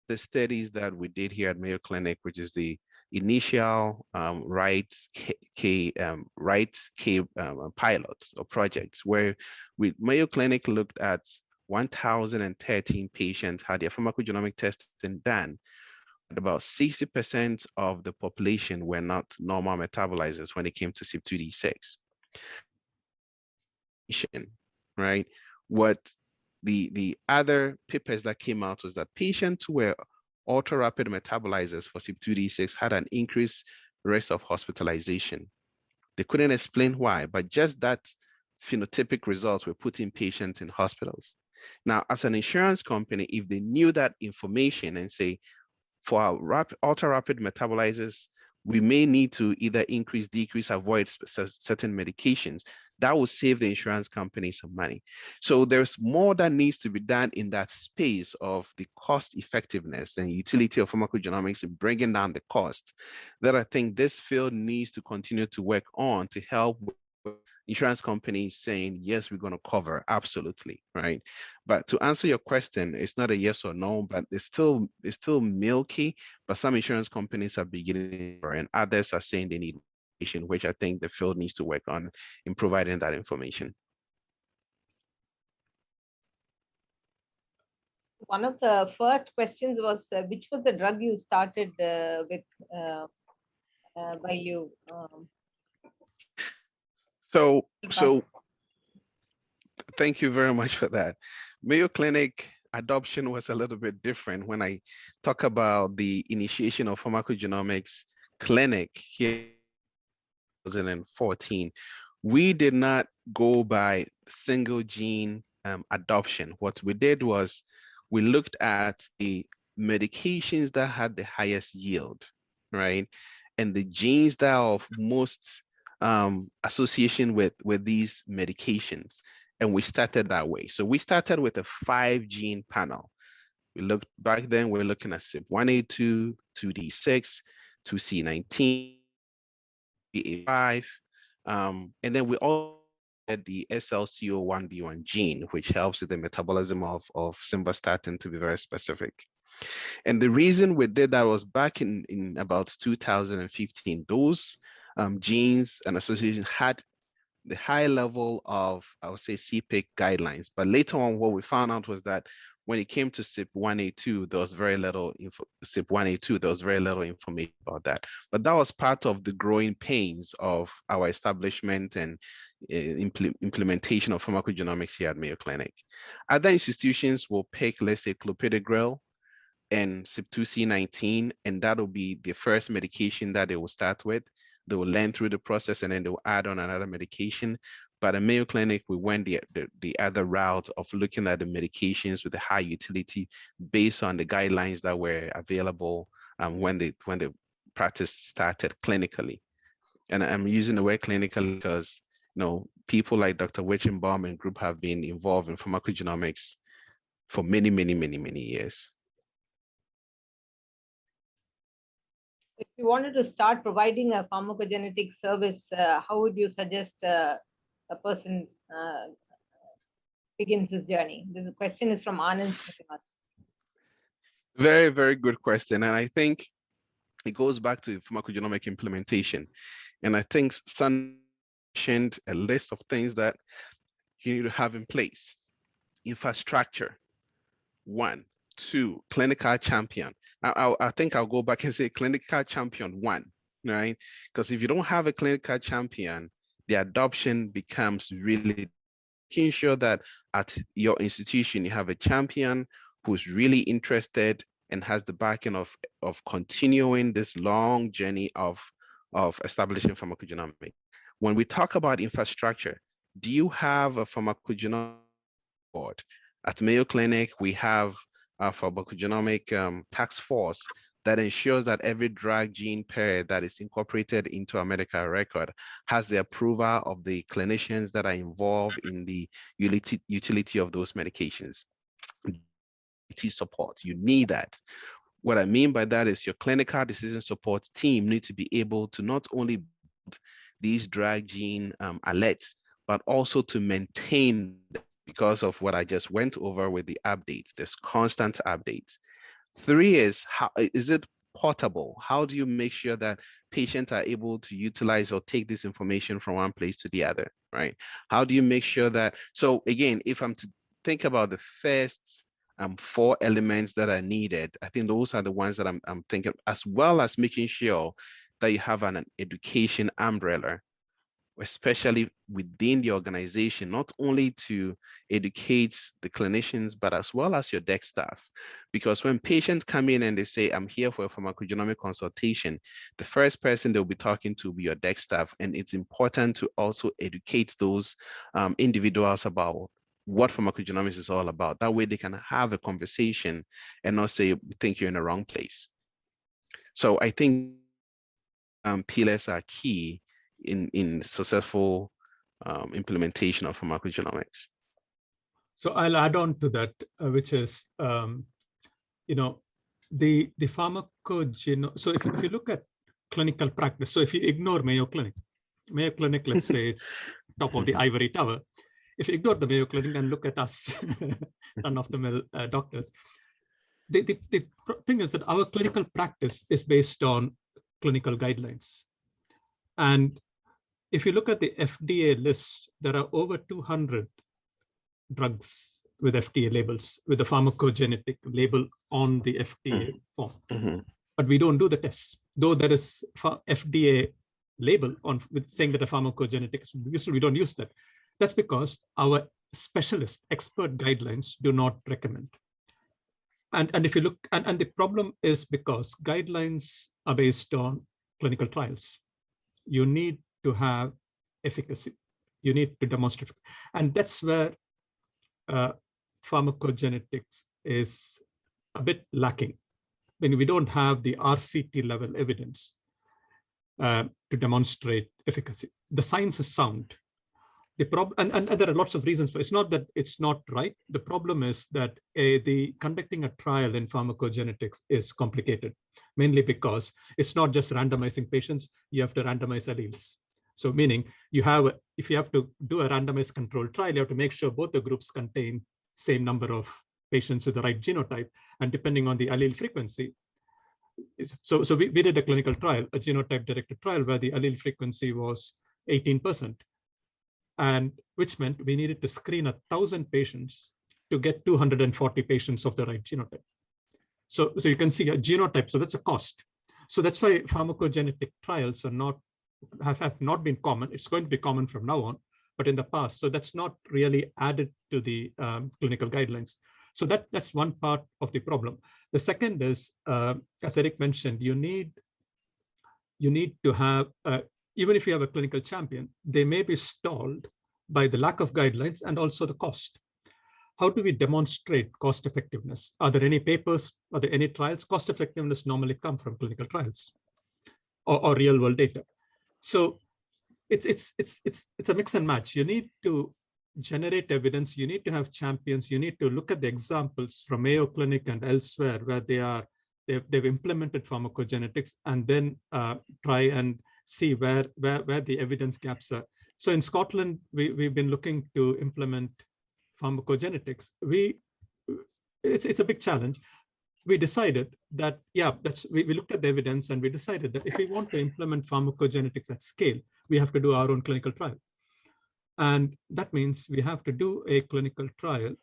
the studies that we did here at Mayo Clinic, which is the initial rights pilots or projects, where Mayo Clinic looked at 1,013 patients, had their pharmacogenomic testing done. About 60% of the population were not normal metabolizers when it came to CYP2D6. Right? What the other papers that came out was that patients who were ultra-rapid metabolizers for CYP2D6 had an increased risk of hospitalization. They couldn't explain why, but just that phenotypic results were putting patients in hospitals. Now, as an insurance company, if they knew that information and say, for our ultra-rapid metabolizers, we may need to either increase, decrease, avoid certain medications, that will save the insurance company some money. So there's more that needs to be done in that space of the cost effectiveness and utility of pharmacogenomics in bringing down the cost, that I think this field needs to continue to work on to help insurance companies saying, yes, we're going to cover, absolutely, right? But to answer your question, it's not a yes or no, but it's still milky, but some insurance companies are beginning, and others are saying they need information, which I think the field needs to work on in providing that information. One of the first questions was, which was the drug you started with by you? So thank you very much for that. Mayo Clinic adoption was a little bit different. When I talk about the initiation of pharmacogenomics clinic here in 2014, we did not go by single gene adoption. What we did was we looked at the medications that had the highest yield, right? And the genes that are of most association with these medications. And we started that way. So we started with a 5-gene panel. We looked back then, we're looking at CYP1A2, 2D6, 2C19, BA5, and then we also had the SLCO1B1 gene, which helps with the metabolism of simvastatin, to be very specific. And the reason we did that was back in about 2015, those genes and associations had the high level of, I would say, CPIC guidelines. But later on, what we found out was that when it came to CYP1A2, there was very little CYP1A2, there was very little information about that. But that was part of the growing pains of our establishment and implementation of pharmacogenomics here at Mayo Clinic. Other institutions will pick, let's say, clopidogrel and CYP2C19, and that'll be the first medication that they will start with. They will learn through the process and then they will add on another medication. But at Mayo Clinic, we went the other route of looking at the medications with a high utility based on the guidelines that were available when the practice started clinically. And I'm using the word clinical because people like Dr. Wichenbaum and group have been involved in pharmacogenomics for many, many, many, many years. If you wanted to start providing a pharmacogenetic service, how would you suggest a person begins his journey? This question is from Anand. Very, very good question. And I think it goes back to pharmacogenomic implementation. And I think Sun mentioned a list of things that you need to have in place. Infrastructure, 1. 2, clinical champion. I think I'll go back and say clinical champion 1, right? Because if you don't have a clinical champion, the adoption becomes really making sure that at your institution, you have a champion who's really interested and has the backing of continuing this long journey of of establishing pharmacogenomics. When we talk about infrastructure, do you have a pharmacogenomic board? At Mayo Clinic, we have a pharmacogenomic task force that ensures that every drug gene pair that is incorporated into a medical record has the approval of the clinicians that are involved in the utility of those medications. Support, you need that. What I mean by that is your clinical decision support team need to be able to not only build these drug gene alerts, but also to maintain them because of what I just went over with the updates. There's constant updates. 3 is, how is it portable? How do you make sure that patients are able to utilize or take this information from one place to the other, right? How do you make sure that, so again, if I'm to think about the first 4 elements that are needed, I think those are the ones that I'm thinking, as well as making sure that you have an education umbrella, especially within the organization, not only to educate the clinicians, but as well as your deck staff. Because when patients come in and they say, I'm here for a pharmacogenomic consultation, the first person they'll be talking to will be your deck staff. And it's important to also educate those individuals about what pharmacogenomics is all about. That way they can have a conversation and not say, think you're in the wrong place. So I think pillars are key in successful implementation of pharmacogenomics. So I'll add on to that, which is, you know, the pharmacogenomics. So if you look at clinical practice, so if you ignore Mayo Clinic, let's say it's top of the ivory tower. If you ignore the Mayo Clinic and look at us, run-of-the-mill doctors, the thing is that our clinical practice is based on clinical guidelines. And if you look at the FDA list, there are over 200 drugs with FDA labels, with the pharmacogenetic label on the FDA form. But we don't do the tests, though there is FDA label on with saying that a pharmacogenetic is useful, we don't use that. That's because our specialist expert guidelines do not recommend. And if you look, and the problem is because guidelines are based on clinical trials. You need to have efficacy. You need to demonstrate. And that's where pharmacogenetics is a bit lacking. When we don't have the RCT level evidence to demonstrate efficacy. The science is sound. The problem, and there are lots of reasons for it. It's not that it's not right. The problem is that the conducting a trial in pharmacogenetics is complicated, mainly because it's not just randomizing patients, you have to randomize alleles. So meaning you have, if you have to do a randomized controlled trial, you have to make sure both the groups contain same number of patients with the right genotype, and depending on the allele frequency. So we did a clinical trial, a genotype directed trial where the allele frequency was 18%. And which meant we needed to screen 1,000 patients to get 240 patients of the right genotype. So you can see a genotype, so that's a cost. So that's why pharmacogenetic trials are not, have not been common. It's going to be common from now on, but in the past, so that's not really added to the clinical guidelines. So that's one part of the problem. The second is, as Eric mentioned, you need to have, even if you have a clinical champion, they may be stalled by the lack of guidelines and also the cost. How do we demonstrate cost effectiveness? Are there any papers? Are there any trials? Cost effectiveness normally come from clinical trials or real world data. So it's a mix and match. You need to generate evidence. You need to have champions. You need to look at the examples from Mayo Clinic and elsewhere where they've implemented pharmacogenetics, and then try and see where the evidence gaps are. So in Scotland, we've been looking to implement pharmacogenetics. It's a big challenge. We decided that, we looked at the evidence and we decided that if we want to implement pharmacogenetics at scale, we have to do our own clinical trial. And that means we have to do a clinical trial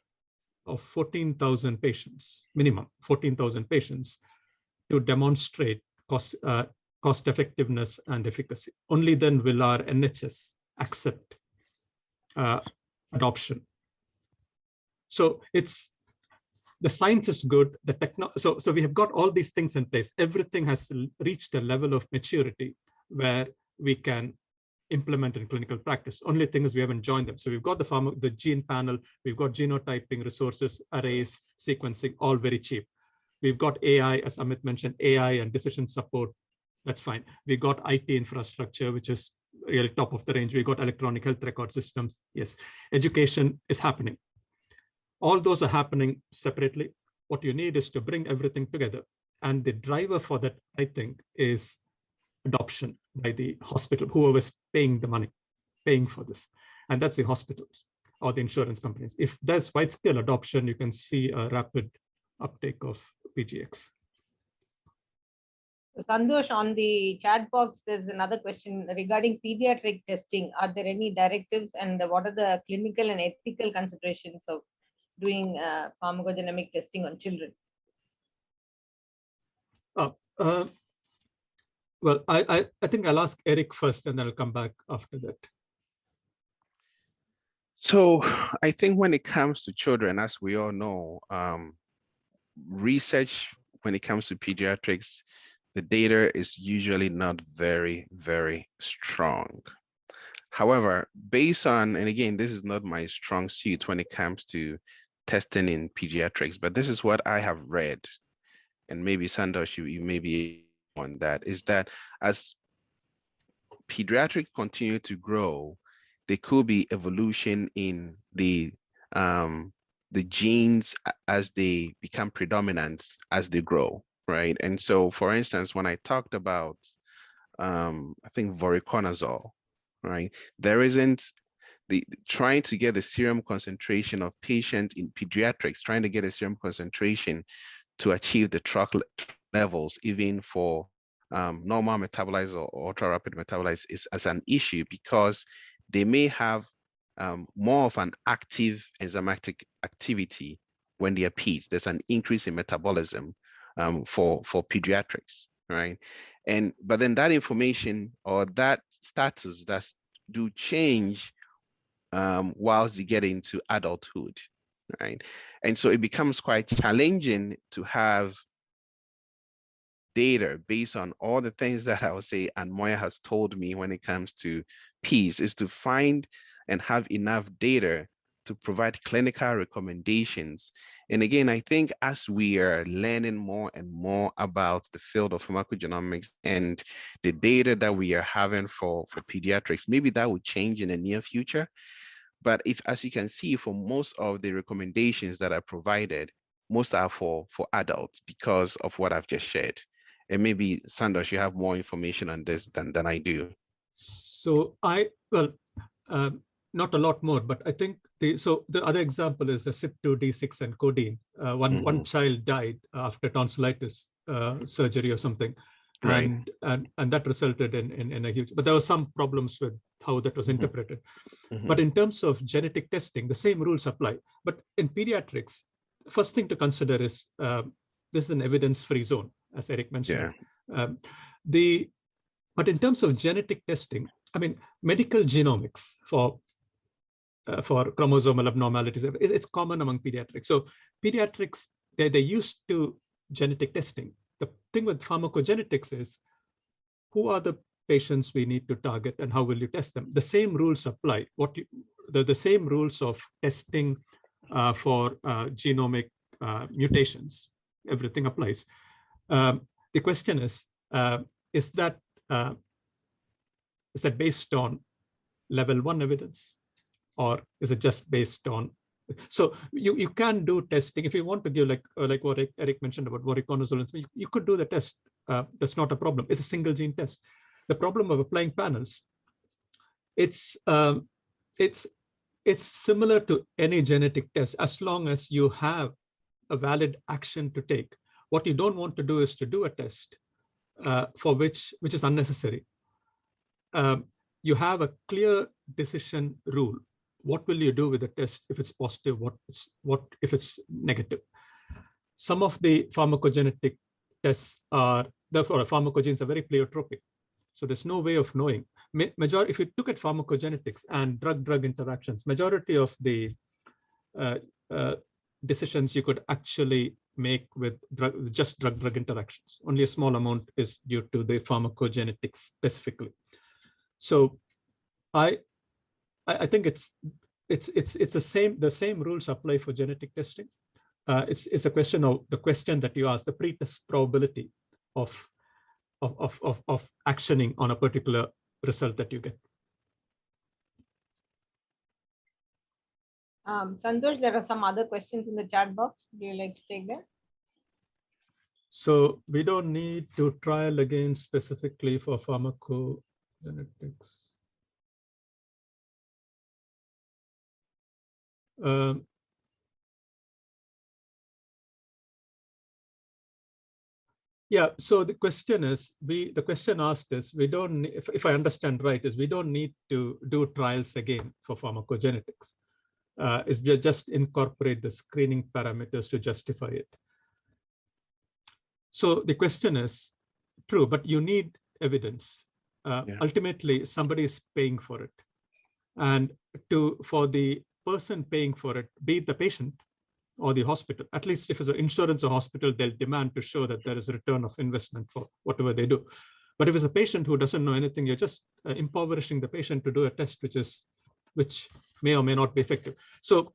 of 14,000 patients, minimum 14,000 patients, to demonstrate cost effectiveness and efficacy. Only then will our NHS accept adoption. So the science is good. So we have got all these things in place. Everything has reached a level of maturity where we can implement in clinical practice. Only thing is we haven't joined them. So we've got the gene panel, we've got genotyping resources, arrays, sequencing, all very cheap. We've got AI, as Amit mentioned, AI and decision support. That's fine. We've got IT infrastructure, which is really top of the range. We've got electronic health record systems. Yes, education is happening. All those are happening separately. What you need is to bring everything together. And the driver for that, I think, is adoption by the hospital, whoever's paying the money, paying for this. And that's the hospitals or the insurance companies. If there's wide-scale adoption, you can see a rapid uptake of PGX. Sandosh, on the chat box, there's another question regarding pediatric testing. Are there any directives, and what are the clinical and ethical considerations of doing pharmacogenomic testing on children? Well, I think I'll ask Eric first, and then I'll come back after that. So I think when it comes to children, as we all know, research when it comes to pediatrics, the data is usually not very, very strong. However, based on, and again, this is not my strong suit when it comes to testing in pediatrics, but this is what I have read, and maybe Sandosh, you may be on that, is that as pediatrics continue to grow, there could be evolution in the genes as they become predominant as they grow, right? And so, for instance, when I talked about, I think voriconazole, right? There isn't trying to get the serum concentration of patients in pediatrics, trying to get a serum concentration to achieve the trough levels, even for normal metabolizers or ultra-rapid metabolizers, is as an issue because they may have more of an active enzymatic activity when they are peds. There's an increase in metabolism for pediatrics, right? But then that information or that status does do change whilst they get into adulthood, right? And so it becomes quite challenging to have data based on all the things that I would say and Moya has told me when it comes to peace, is to find and have enough data to provide clinical recommendations. And again, I think as we are learning more and more about the field of pharmacogenomics and the data that we are having for pediatrics, maybe that will change in the near future. But if, as you can see, for most of the recommendations that are provided, most are for adults because of what I've just shared. And maybe Sandosh, you have more information on this than I do. So not a lot more, but I think the other example is the CYP2D6 and codeine. One child died after tonsillitis surgery or something, right. and that resulted in a huge. But there were some problems with how that was interpreted. But in terms of genetic testing, the same rules apply. But in pediatrics, first thing to consider is this is an evidence-free zone, as Eric mentioned. Yeah. But in terms of genetic testing, I mean, medical genomics for chromosomal abnormalities, it's common among pediatrics. So pediatrics, they're used to genetic testing. The thing with pharmacogenetics is, who are the patients we need to target and how will you test them? The same rules apply. The same rules of testing for genomic mutations, everything applies. The question is that based on level 1 evidence, or is it just based on? So you can do testing if you want to give like what Eric mentioned about voriconazole. You could do the test. That's not a problem. It's a single gene test. The problem of applying panels, it's similar to any genetic test as long as you have a valid action to take. What you don't want to do is to do a test for which is unnecessary. You have a clear decision rule. What will you do with the test if it's positive? What if it's negative? Some of the pharmacogenetic tests therefore pharmacogenes are very pleiotropic. So there's no way of knowing. If you look at pharmacogenetics and drug-drug interactions, majority of the decisions you could actually make with just drug-drug interactions. Only a small amount is due to the pharmacogenetics specifically. So I think it's the same rules apply for genetic testing. It's a question of the question that you asked, the pretest probability of actioning on a particular result that you get. Santosh, there are some other questions in the chat box. Would you like to take them? So we don't need to trial again specifically for pharmacogenetics. Yeah, so the question is, the question asked is, we don't, if I understand right, is we don't need to do trials again for pharmacogenetics. Is just incorporate the screening parameters to justify it. So the question is true, but you need evidence. Ultimately, somebody is paying for it. And for the person paying for it, be it the patient or the hospital, at least if it's an insurance or hospital, they'll demand to show that there is a return of investment for whatever they do. But if it's a patient who doesn't know anything, you're just impoverishing the patient to do a test which may or may not be effective. So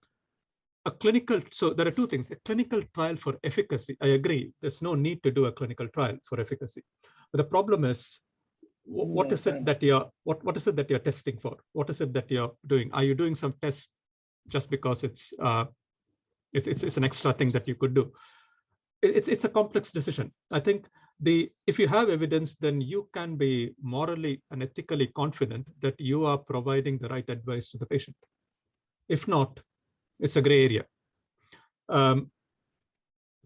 there are two things. A clinical trial for efficacy, I agree, there's no need to do a clinical trial for efficacy. But the problem is, what is it that you're testing for? What is it that you're doing? Are you doing some tests just because it's an extra thing that you could do? It's a complex decision. I think if you have evidence, then you can be morally and ethically confident that you are providing the right advice to the patient. If not, it's a gray area.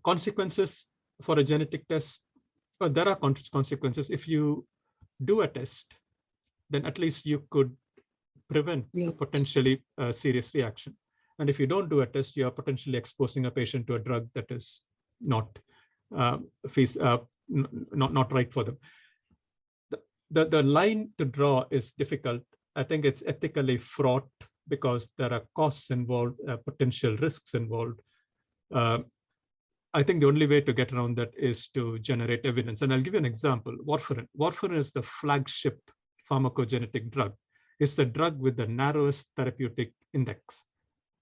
Consequences for a genetic test, well, there are consequences. If you do a test, then at least you could prevent a potentially serious reaction. And if you don't do a test, you are potentially exposing a patient to a drug that is not right for them. The line to draw is difficult. I think it's ethically fraught because there are costs involved, potential risks involved. I think the only way to get around that is to generate evidence. And I'll give you an example. Warfarin. Warfarin is the flagship pharmacogenetic drug. It's the drug with the narrowest therapeutic index,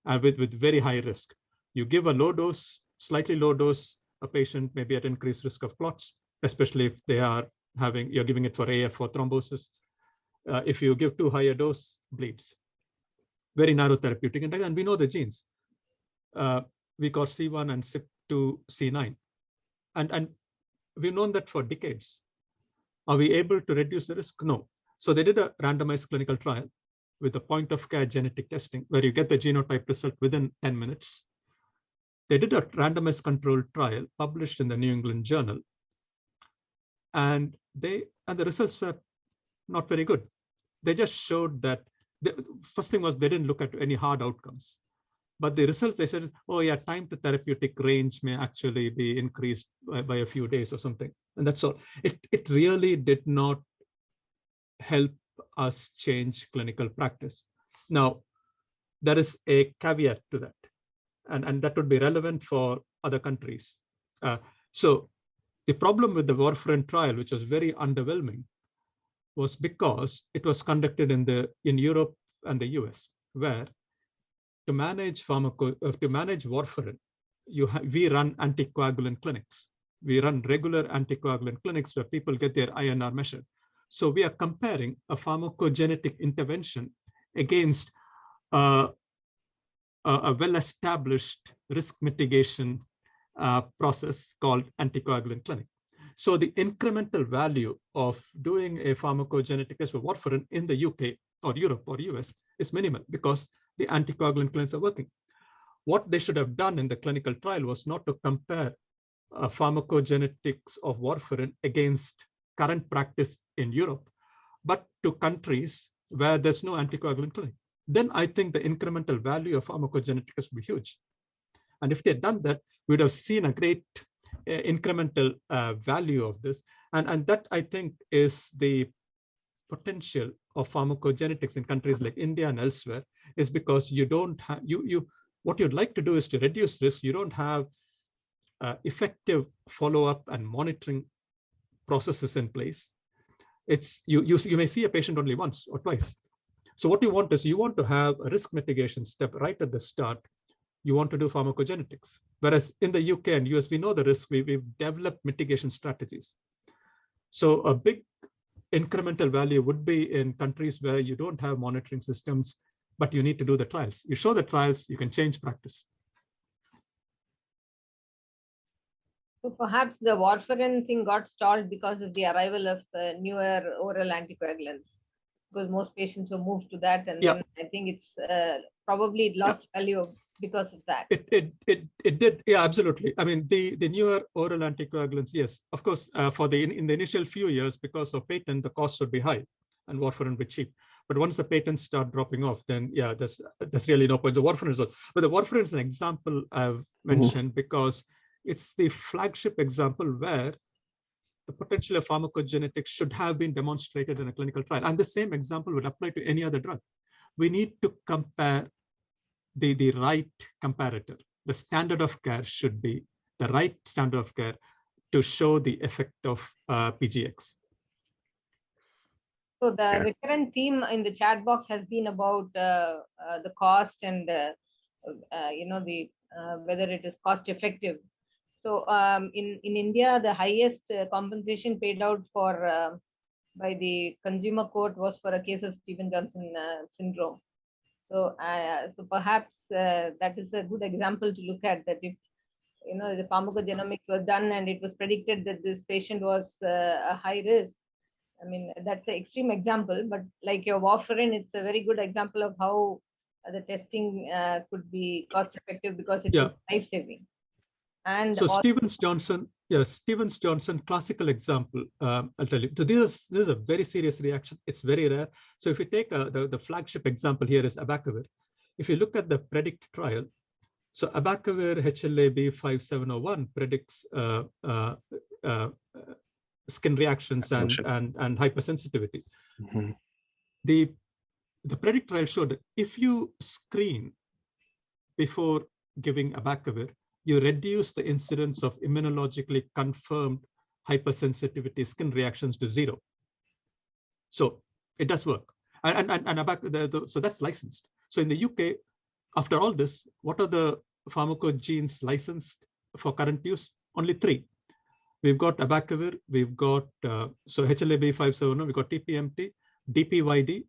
with very high risk. You give a low dose, slightly low dose, a patient may be at increased risk of clots, especially if you're giving it for AF or thrombosis. If you give too high a dose, bleeds. Very narrow therapeutic index, and we know the genes. We call C1 and CYP2, C9. And we've known that for decades. Are we able to reduce the risk? No. So they did a randomized clinical trial with a point-of-care genetic testing where you get the genotype result within 10 minutes. They did a randomized controlled trial published in the New England Journal. And the results were not very good. They just showed that the first thing was they didn't look at any hard outcomes. But the results, they said, oh yeah, time to therapeutic range may actually be increased by a few days or something. And that's all. It really did not help us change clinical practice. Now, there is a caveat to that. And that would be relevant for other countries. So the problem with the warfarin trial, which was very underwhelming, was because it was conducted in Europe and the US, where to manage warfarin, we run anticoagulant clinics. We run regular anticoagulant clinics where people get their INR measured. So we are comparing a pharmacogenetic intervention against a well-established risk mitigation process called anticoagulant clinic. So the incremental value of doing a pharmacogenetic test for warfarin in the UK or Europe or US is minimal because the anticoagulant clinics are working. What they should have done in the clinical trial was not to compare pharmacogenetics of warfarin against current practice in Europe, but to countries where there's no anticoagulant clinic. Then I think the incremental value of pharmacogenetics would be huge. And if they'd done that, we'd have seen a great incremental value of this. And that, I think, is the potential of pharmacogenetics in countries like India and elsewhere, is because you don't have, what you'd like to do is to reduce risk. You don't have effective follow-up and monitoring processes in place. It's you may see a patient only once or twice. So what you want is you want to have a risk mitigation step right at the start. You want to do pharmacogenetics. Whereas in the UK and US, we know the risk. We've developed mitigation strategies. So a big incremental value would be in countries where you don't have monitoring systems, but you need to do the trials. You show the trials, you can change practice. So perhaps the warfarin thing got stalled because of the arrival of newer oral anticoagulants, because most patients were moved to that, and then I think it's probably lost value because of that. It did, yeah, absolutely. I mean, the newer oral anticoagulants, yes, of course, in the initial few years, because of patent, the costs would be high and warfarin would be cheap. But once the patents start dropping off, then yeah, there's really no point. The warfarin is, but the warfarin is an example I've mentioned because it's the flagship example where the potential of pharmacogenetics should have been demonstrated in a clinical trial. And the same example would apply to any other drug. We need to compare the right comparator. The standard of care should be the right standard of care to show the effect of PGX. So the recurrent theme in the chat box has been about the cost and whether it is cost effective. So in India, the highest compensation paid out for by the consumer court was for a case of Stevens-Johnson syndrome. So perhaps that is a good example to look at, that if the pharmacogenomics was done and it was predicted that this patient was a high risk. I mean, that's an extreme example, but like your warfarin, it's a very good example of how the testing could be cost effective because it's life saving. And so Stevens-Johnson, yes, Stevens-Johnson, classical example. I'll tell you. So this is a very serious reaction. It's very rare. So if you take the flagship example here is abacavir. If you look at the PREDICT trial, so abacavir HLA-B 5701 predicts skin reactions and hypersensitivity. The PREDICT trial showed that if you screen before giving abacavir, you reduce the incidence of immunologically confirmed hypersensitivity skin reactions to 0. So it does work. So that's licensed. So in the UK, after all this, what are the pharmacogenes licensed for current use? Only 3. We've got abacavir, we've got so HLA-B 570, we've got TPMT, DPYD,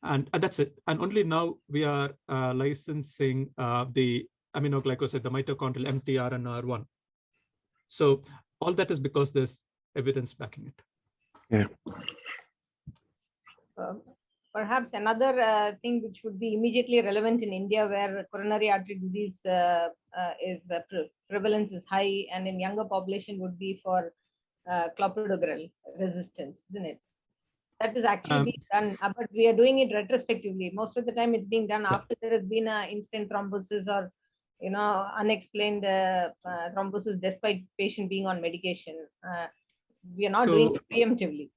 and that's it. And only now we are licensing the aminoglycoside, the mitochondrial mtRNR1. So all that is because there's evidence backing it. Yeah. Perhaps another thing which would be immediately relevant in India, where coronary artery disease prevalence is high, and in younger population would be for clopidogrel resistance, isn't it? That is actually being done, but we are doing it retrospectively. Most of the time it's being done after there has been an instant thrombosis or unexplained thrombosis despite patient being on medication. We are not doing it preemptively.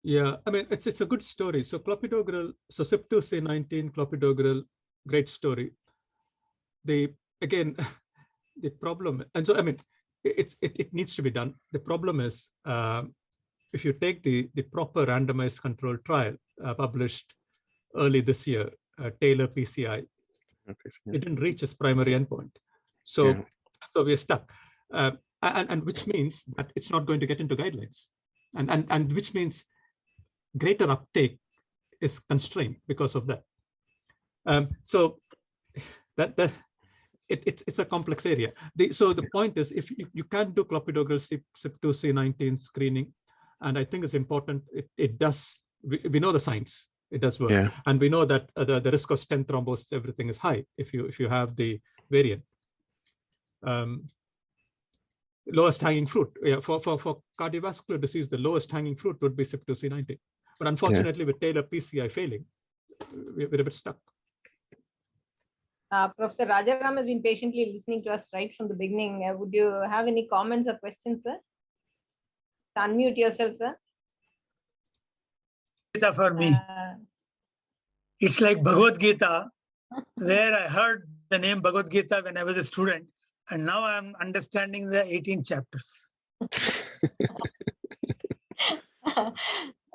Yeah, I mean, it's a good story. So clopidogrel, so CYP2C19, clopidogrel, great story. Again, the problem, and so I mean, it needs to be done. The problem is, if you take the proper randomized controlled trial published early this year, Taylor PCI, it didn't reach its primary endpoint. So we're stuck, and which means that it's not going to get into guidelines, and which means greater uptake is constrained because of that. So it's a complex area. So the point is, if you can do clopidogrel CYP2C19 screening, and I think it's important. It does. We know the science. It does work, and we know that the risk of stent thrombosis, everything is high if you have the variant. Lowest hanging fruit, for cardiovascular disease, the lowest hanging fruit would be CYP2C19. But unfortunately, with Taylor PCI failing, we're a bit stuck. Professor Rajaram has been patiently listening to us right from the beginning. Would you have any comments or questions, sir? Unmute yourself, sir. For me, it's like Bhagavad Gita, where I heard the name Bhagavad Gita when I was a student, and now I'm understanding the 18 chapters.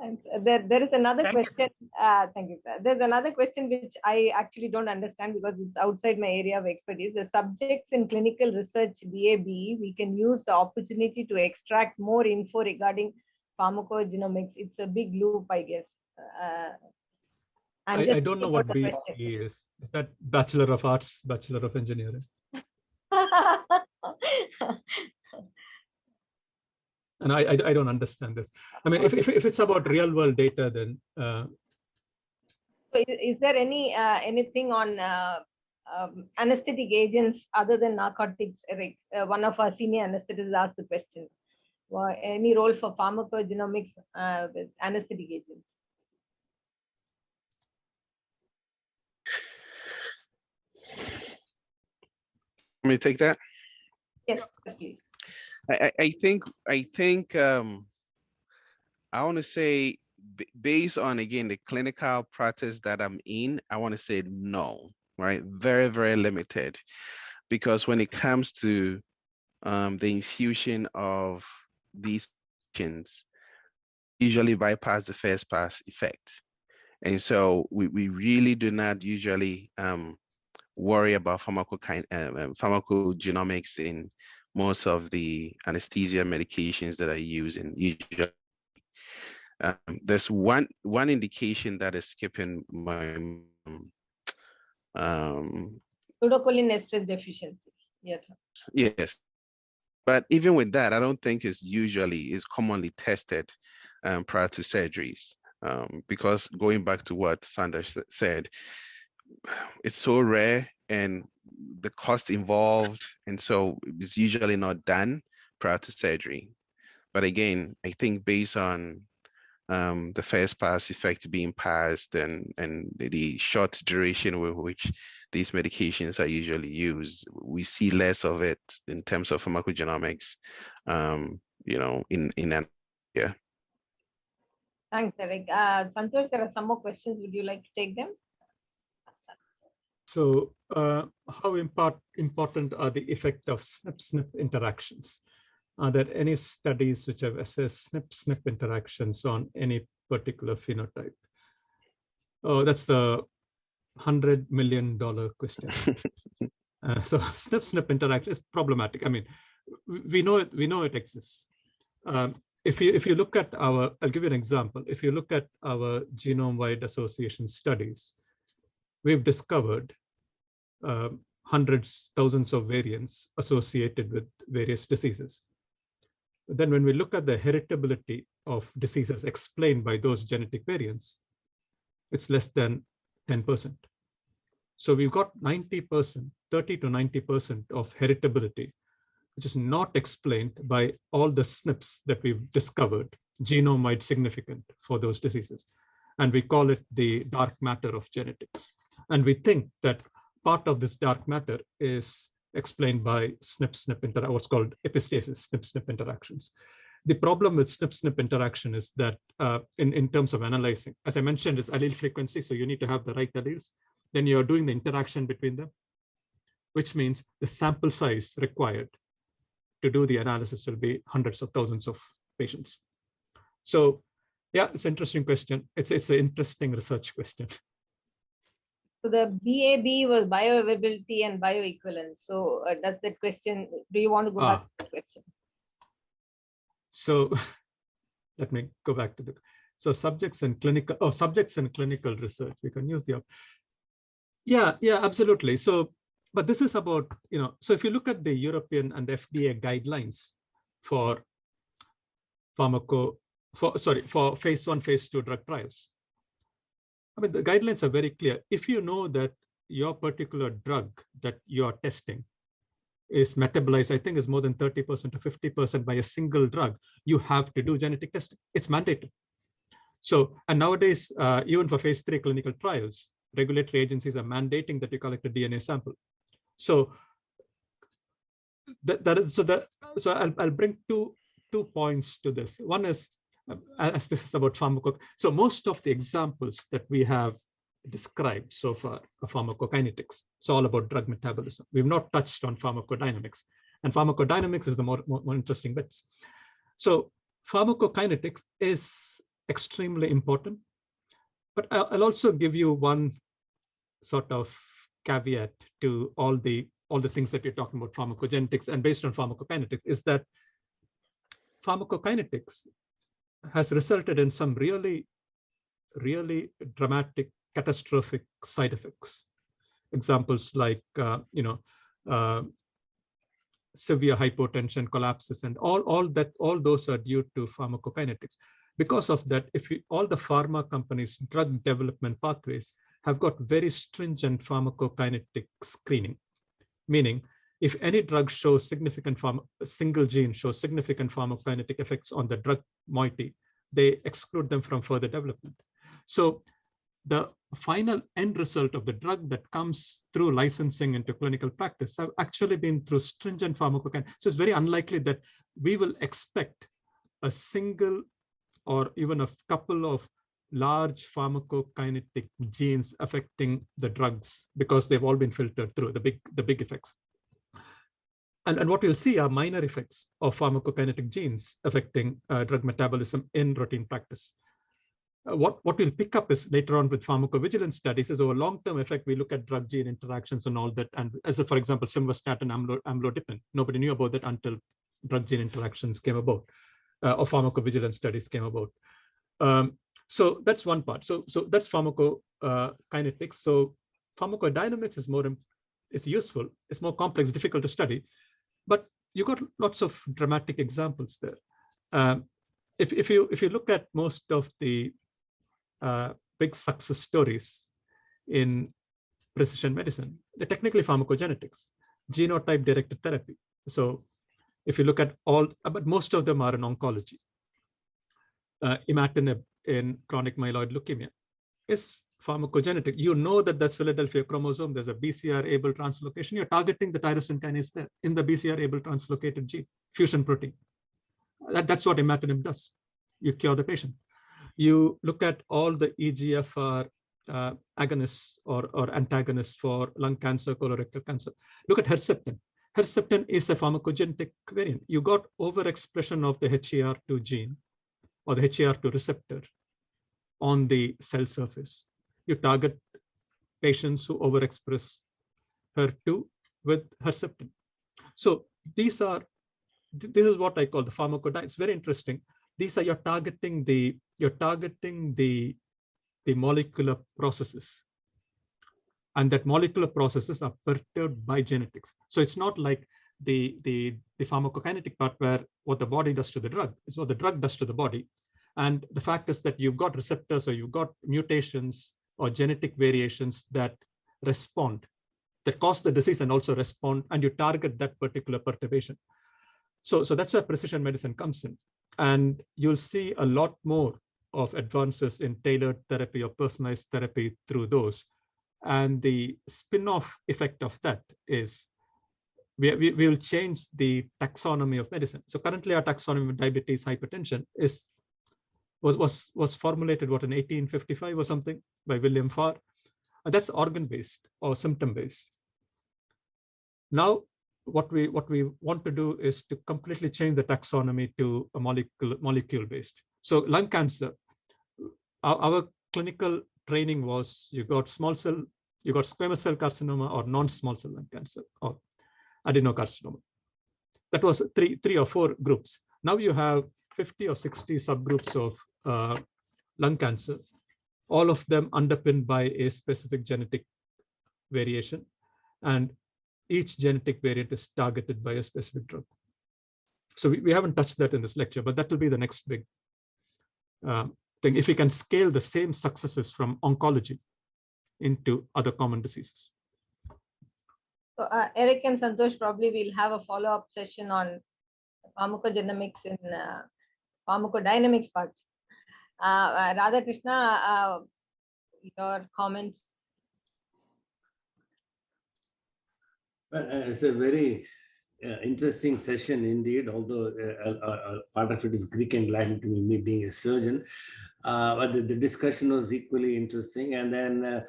And there is another Thank you, question. Thank you, sir. There's another question which I actually don't understand because it's outside my area of expertise. The subjects in clinical research BAB, we can use the opportunity to extract more info regarding pharmacogenomics. It's a big loop, I guess. I don't know what the BE question. is. Is that Bachelor of Arts, Bachelor of Engineering? And I don't understand this. I mean, if it's about real world data, then So is there anything on anesthetic agents other than narcotics, Eric? One of our senior anesthetists asked the question. Any role for pharmacogenomics with anesthetic agents? Let me take that. Yes, please. I think I want to say based on, again, the clinical practice that I'm in, I want to say no, right? Very, very limited, because when it comes to the infusion of these patients, usually bypass the first pass effect. And so we really do not usually worry about pharmacogenomics in most of the anesthesia medications that I use. And usually, there's one indication that is skipping my Pseudocolinesterase deficiency. yes. But even with that, I don't think it's commonly tested prior to surgeries, because going back to what Sandra said, it's so rare and the cost involved, and so it's usually not done prior to surgery. But again, I think based on the first pass effect being passed and the short duration with which these medications are usually used, we see less of it in terms of pharmacogenomics, in an area. Thanks, Eric. Santosh, there are some more questions. Would you like to take them? so how important are the effect of SNP-SNP interactions? Are there any studies which have assessed SNP-SNP interactions on any particular phenotype? Oh, that's the $100 million question. So SNP-SNP interaction is problematic. I mean, we know it exists. If you look at I'll give you an example. If you look at our genome-wide association studies, we've discovered hundreds, thousands of variants associated with various diseases. But then when we look at the heritability of diseases explained by those genetic variants, it's less than 10%. So we've got 90%, 30 to 90% of heritability, which is not explained by all the SNPs that we've discovered, genome-wide significant for those diseases. And we call it the dark matter of genetics. And we think that part of this dark matter is explained by SNP-SNP what's called epistasis, SNP-SNP interactions. The problem with SNP-SNP interaction is that in terms of analyzing, as I mentioned, is allele frequency. So you need to have the right alleles. Then you're doing the interaction between them, which means the sample size required to do the analysis will be hundreds of thousands of patients. So yeah, it's an interesting question. It's an interesting research question. So the BAB was bioavailability and bioequivalence. So does that question, do you want to go back to the question? So let me go back to subjects and clinical research. We can use yeah, absolutely. So, but this is about, so if you look at the European and the FDA guidelines for for phase 1, phase 2 drug trials, I mean, the guidelines are very clear. If you know that your particular drug that you are testing is metabolized, I think is more than 30% to 50% by a single drug, you have to do genetic testing. It's mandated. So, and nowadays, even for phase 3 clinical trials, regulatory agencies are mandating that you collect a DNA sample. So, so I'll bring two points to this. One is, as this is about pharmacogenomics. So most of the examples that we have described so far are pharmacokinetics. It's all about drug metabolism. We've not touched on pharmacodynamics, and pharmacodynamics is the more interesting bits. So pharmacokinetics is extremely important, but I'll also give you one sort of caveat to all the things that we're talking about pharmacogenetics and based on pharmacokinetics, is that pharmacokinetics has resulted in some really dramatic, catastrophic side effects. Examples like severe hypotension, collapses, and all those are due to pharmacokinetics. Because of that, all the pharma companies' drug development pathways have got very stringent pharmacokinetic screening, meaning if any drug shows significant single gene shows significant pharmacokinetic effects on the drug moiety, they exclude them from further development. So the final end result of the drug that comes through licensing into clinical practice have actually been through stringent pharmacokinetics. So it's very unlikely that we will expect a single or even a couple of large pharmacokinetic genes affecting the drugs because they've all been filtered through the big effects. And what we'll see are minor effects of pharmacokinetic genes affecting drug metabolism in routine practice. What we'll pick up is later on with pharmacovigilance studies is over long-term effect, we look at drug gene interactions and all that. And as for example, simvastatin, amlodipine, nobody knew about that until drug gene interactions came about, or pharmacovigilance studies came about. So that's one part. So that's pharmacokinetics. So pharmacodynamics is useful. It's more complex, difficult to study, but you got lots of dramatic examples there. If you look at most of the big success stories in precision medicine, they're technically pharmacogenetics, genotype-directed therapy. So if you look at but most of them are in oncology. Imatinib in chronic myeloid leukemia is pharmacogenetic. You know that there's Philadelphia chromosome, there's a BCR-able translocation. You're targeting the tyrosine kinase there in the BCR-able translocated gene, fusion protein. That's what imatinib does. You cure the patient. You look at all the EGFR agonists or antagonists for lung cancer, colorectal cancer. Look at Herceptin. Herceptin is a pharmacogenetic variant. You got overexpression of the HER2 gene or the HER2 receptor on the cell surface. You target patients who overexpress HER2 with Herceptin. So this is what I call the pharmacodynamics. It's very interesting. These are you're targeting the molecular processes, and that molecular processes are perturbed by genetics. So it's not like the pharmacokinetic part where what the body does to the drug is what the drug does to the body. And the fact is that you've got receptors or you've got mutations or genetic variations that respond, that cause the disease and also respond, and you target that particular perturbation. So that's where precision medicine comes in. And you'll see a lot more of advances in tailored therapy or personalized therapy through those. And the spin-off effect of that is we will change the taxonomy of medicine. So currently our taxonomy of diabetes, hypertension was formulated in 1855 or something by William Farr. And that's organ-based or symptom-based. Now, what we want to do is to completely change the taxonomy to a molecule-based. So lung cancer, our clinical training was you got squamous cell carcinoma or non-small cell lung cancer or adenocarcinoma. That was three or four groups. Now you have 50 or 60 subgroups of lung cancer, all of them underpinned by a specific genetic variation. And each genetic variant is targeted by a specific drug. So we haven't touched that in this lecture, but that will be the next big thing. If we can scale the same successes from oncology into other common diseases. So Eric and Santosh probably will have a follow-up session on pharmacogenomics in pharmacodynamics part. Radhakrishna, your comments? Well, it's a very interesting session indeed, although part of it is Greek and Latin to me being a surgeon. But the discussion was equally interesting. And then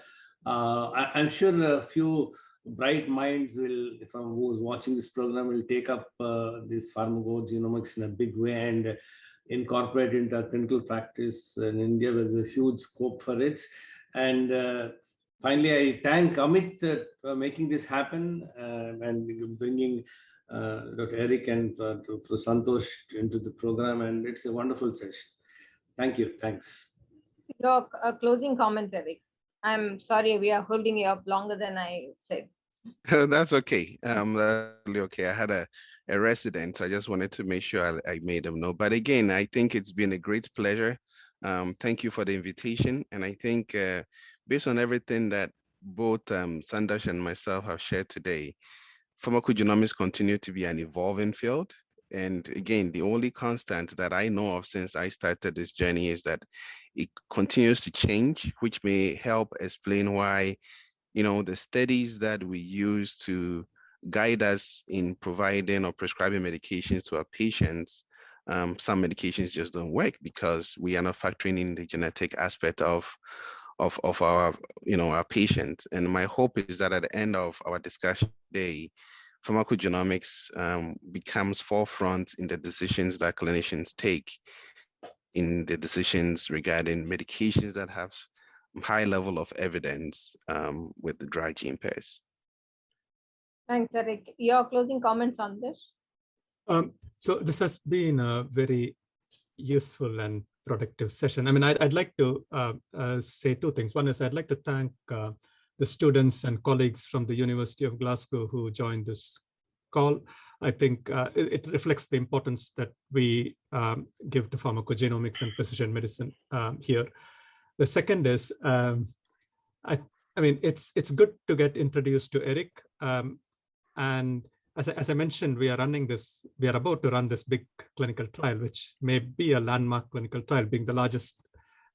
I'm sure a few bright minds will, from who's watching this program, will take up this pharmacogenomics in a big way and incorporate into our clinical practice in India. There's a huge scope for it. And finally, I thank Amit for making this happen and bringing Dr. Eric and Dr. Santosh into the program. And it's a wonderful session. Thank you. Thanks. Your closing comments, Eric. I'm sorry we are holding you up longer than I said. That's okay. That's really okay. I had a resident. I just wanted to make sure I made them know. But again, I think it's been a great pleasure. Thank you for the invitation. And I think based on everything that both Sandosh and myself have shared today, pharmacogenomics continue to be an evolving field. And again, the only constant that I know of since I started this journey is that it continues to change, which may help explain why, the studies that we use to guide us in providing or prescribing medications to our patients, some medications just don't work because we are not factoring in the genetic aspect of our, our patients. And my hope is that at the end of our discussion today, pharmacogenomics becomes forefront in the decisions that clinicians take, in the decisions regarding medications that have high level of evidence with the dry gene pairs. Thanks, Eric. Your closing comments on this? So this has been a very useful and productive session. I mean, I'd like to say two things. One is I'd like to thank the students and colleagues from the University of Glasgow who joined this call. I think it reflects the importance that we give to pharmacogenomics and precision medicine here. The second is, I mean, it's good to get introduced to Eric. And as I mentioned, we are about to run this big clinical trial, which may be a landmark clinical trial, being the largest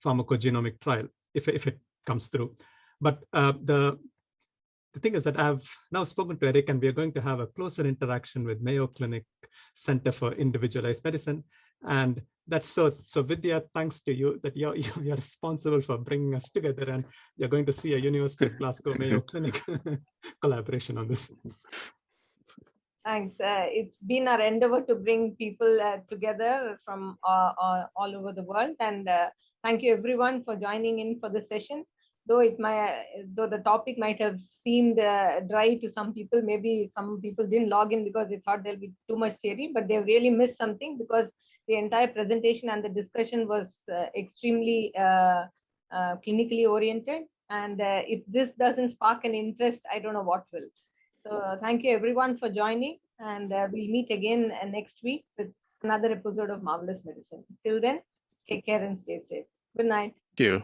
pharmacogenomic trial, if it comes through. But the thing is that I've now spoken to Eric, and we are going to have a closer interaction with Mayo Clinic Center for Individualized Medicine. And that's so Vidya, thanks to you that you're responsible for bringing us together, and you're going to see a University of Glasgow Mayo Clinic collaboration on this. Thanks. It's been our endeavor to bring people together from all over the world. And thank you everyone for joining in for this session. Though the topic might have seemed dry to some people, maybe some people didn't log in because they thought there'll be too much theory, but they really missed something because the entire presentation and the discussion was extremely clinically oriented. And if this doesn't spark an interest, I don't know what will. So thank you everyone for joining, and we'll meet again next week with another episode of Marvelous Medicine. Till then, take care and stay safe. Good night. Thank you.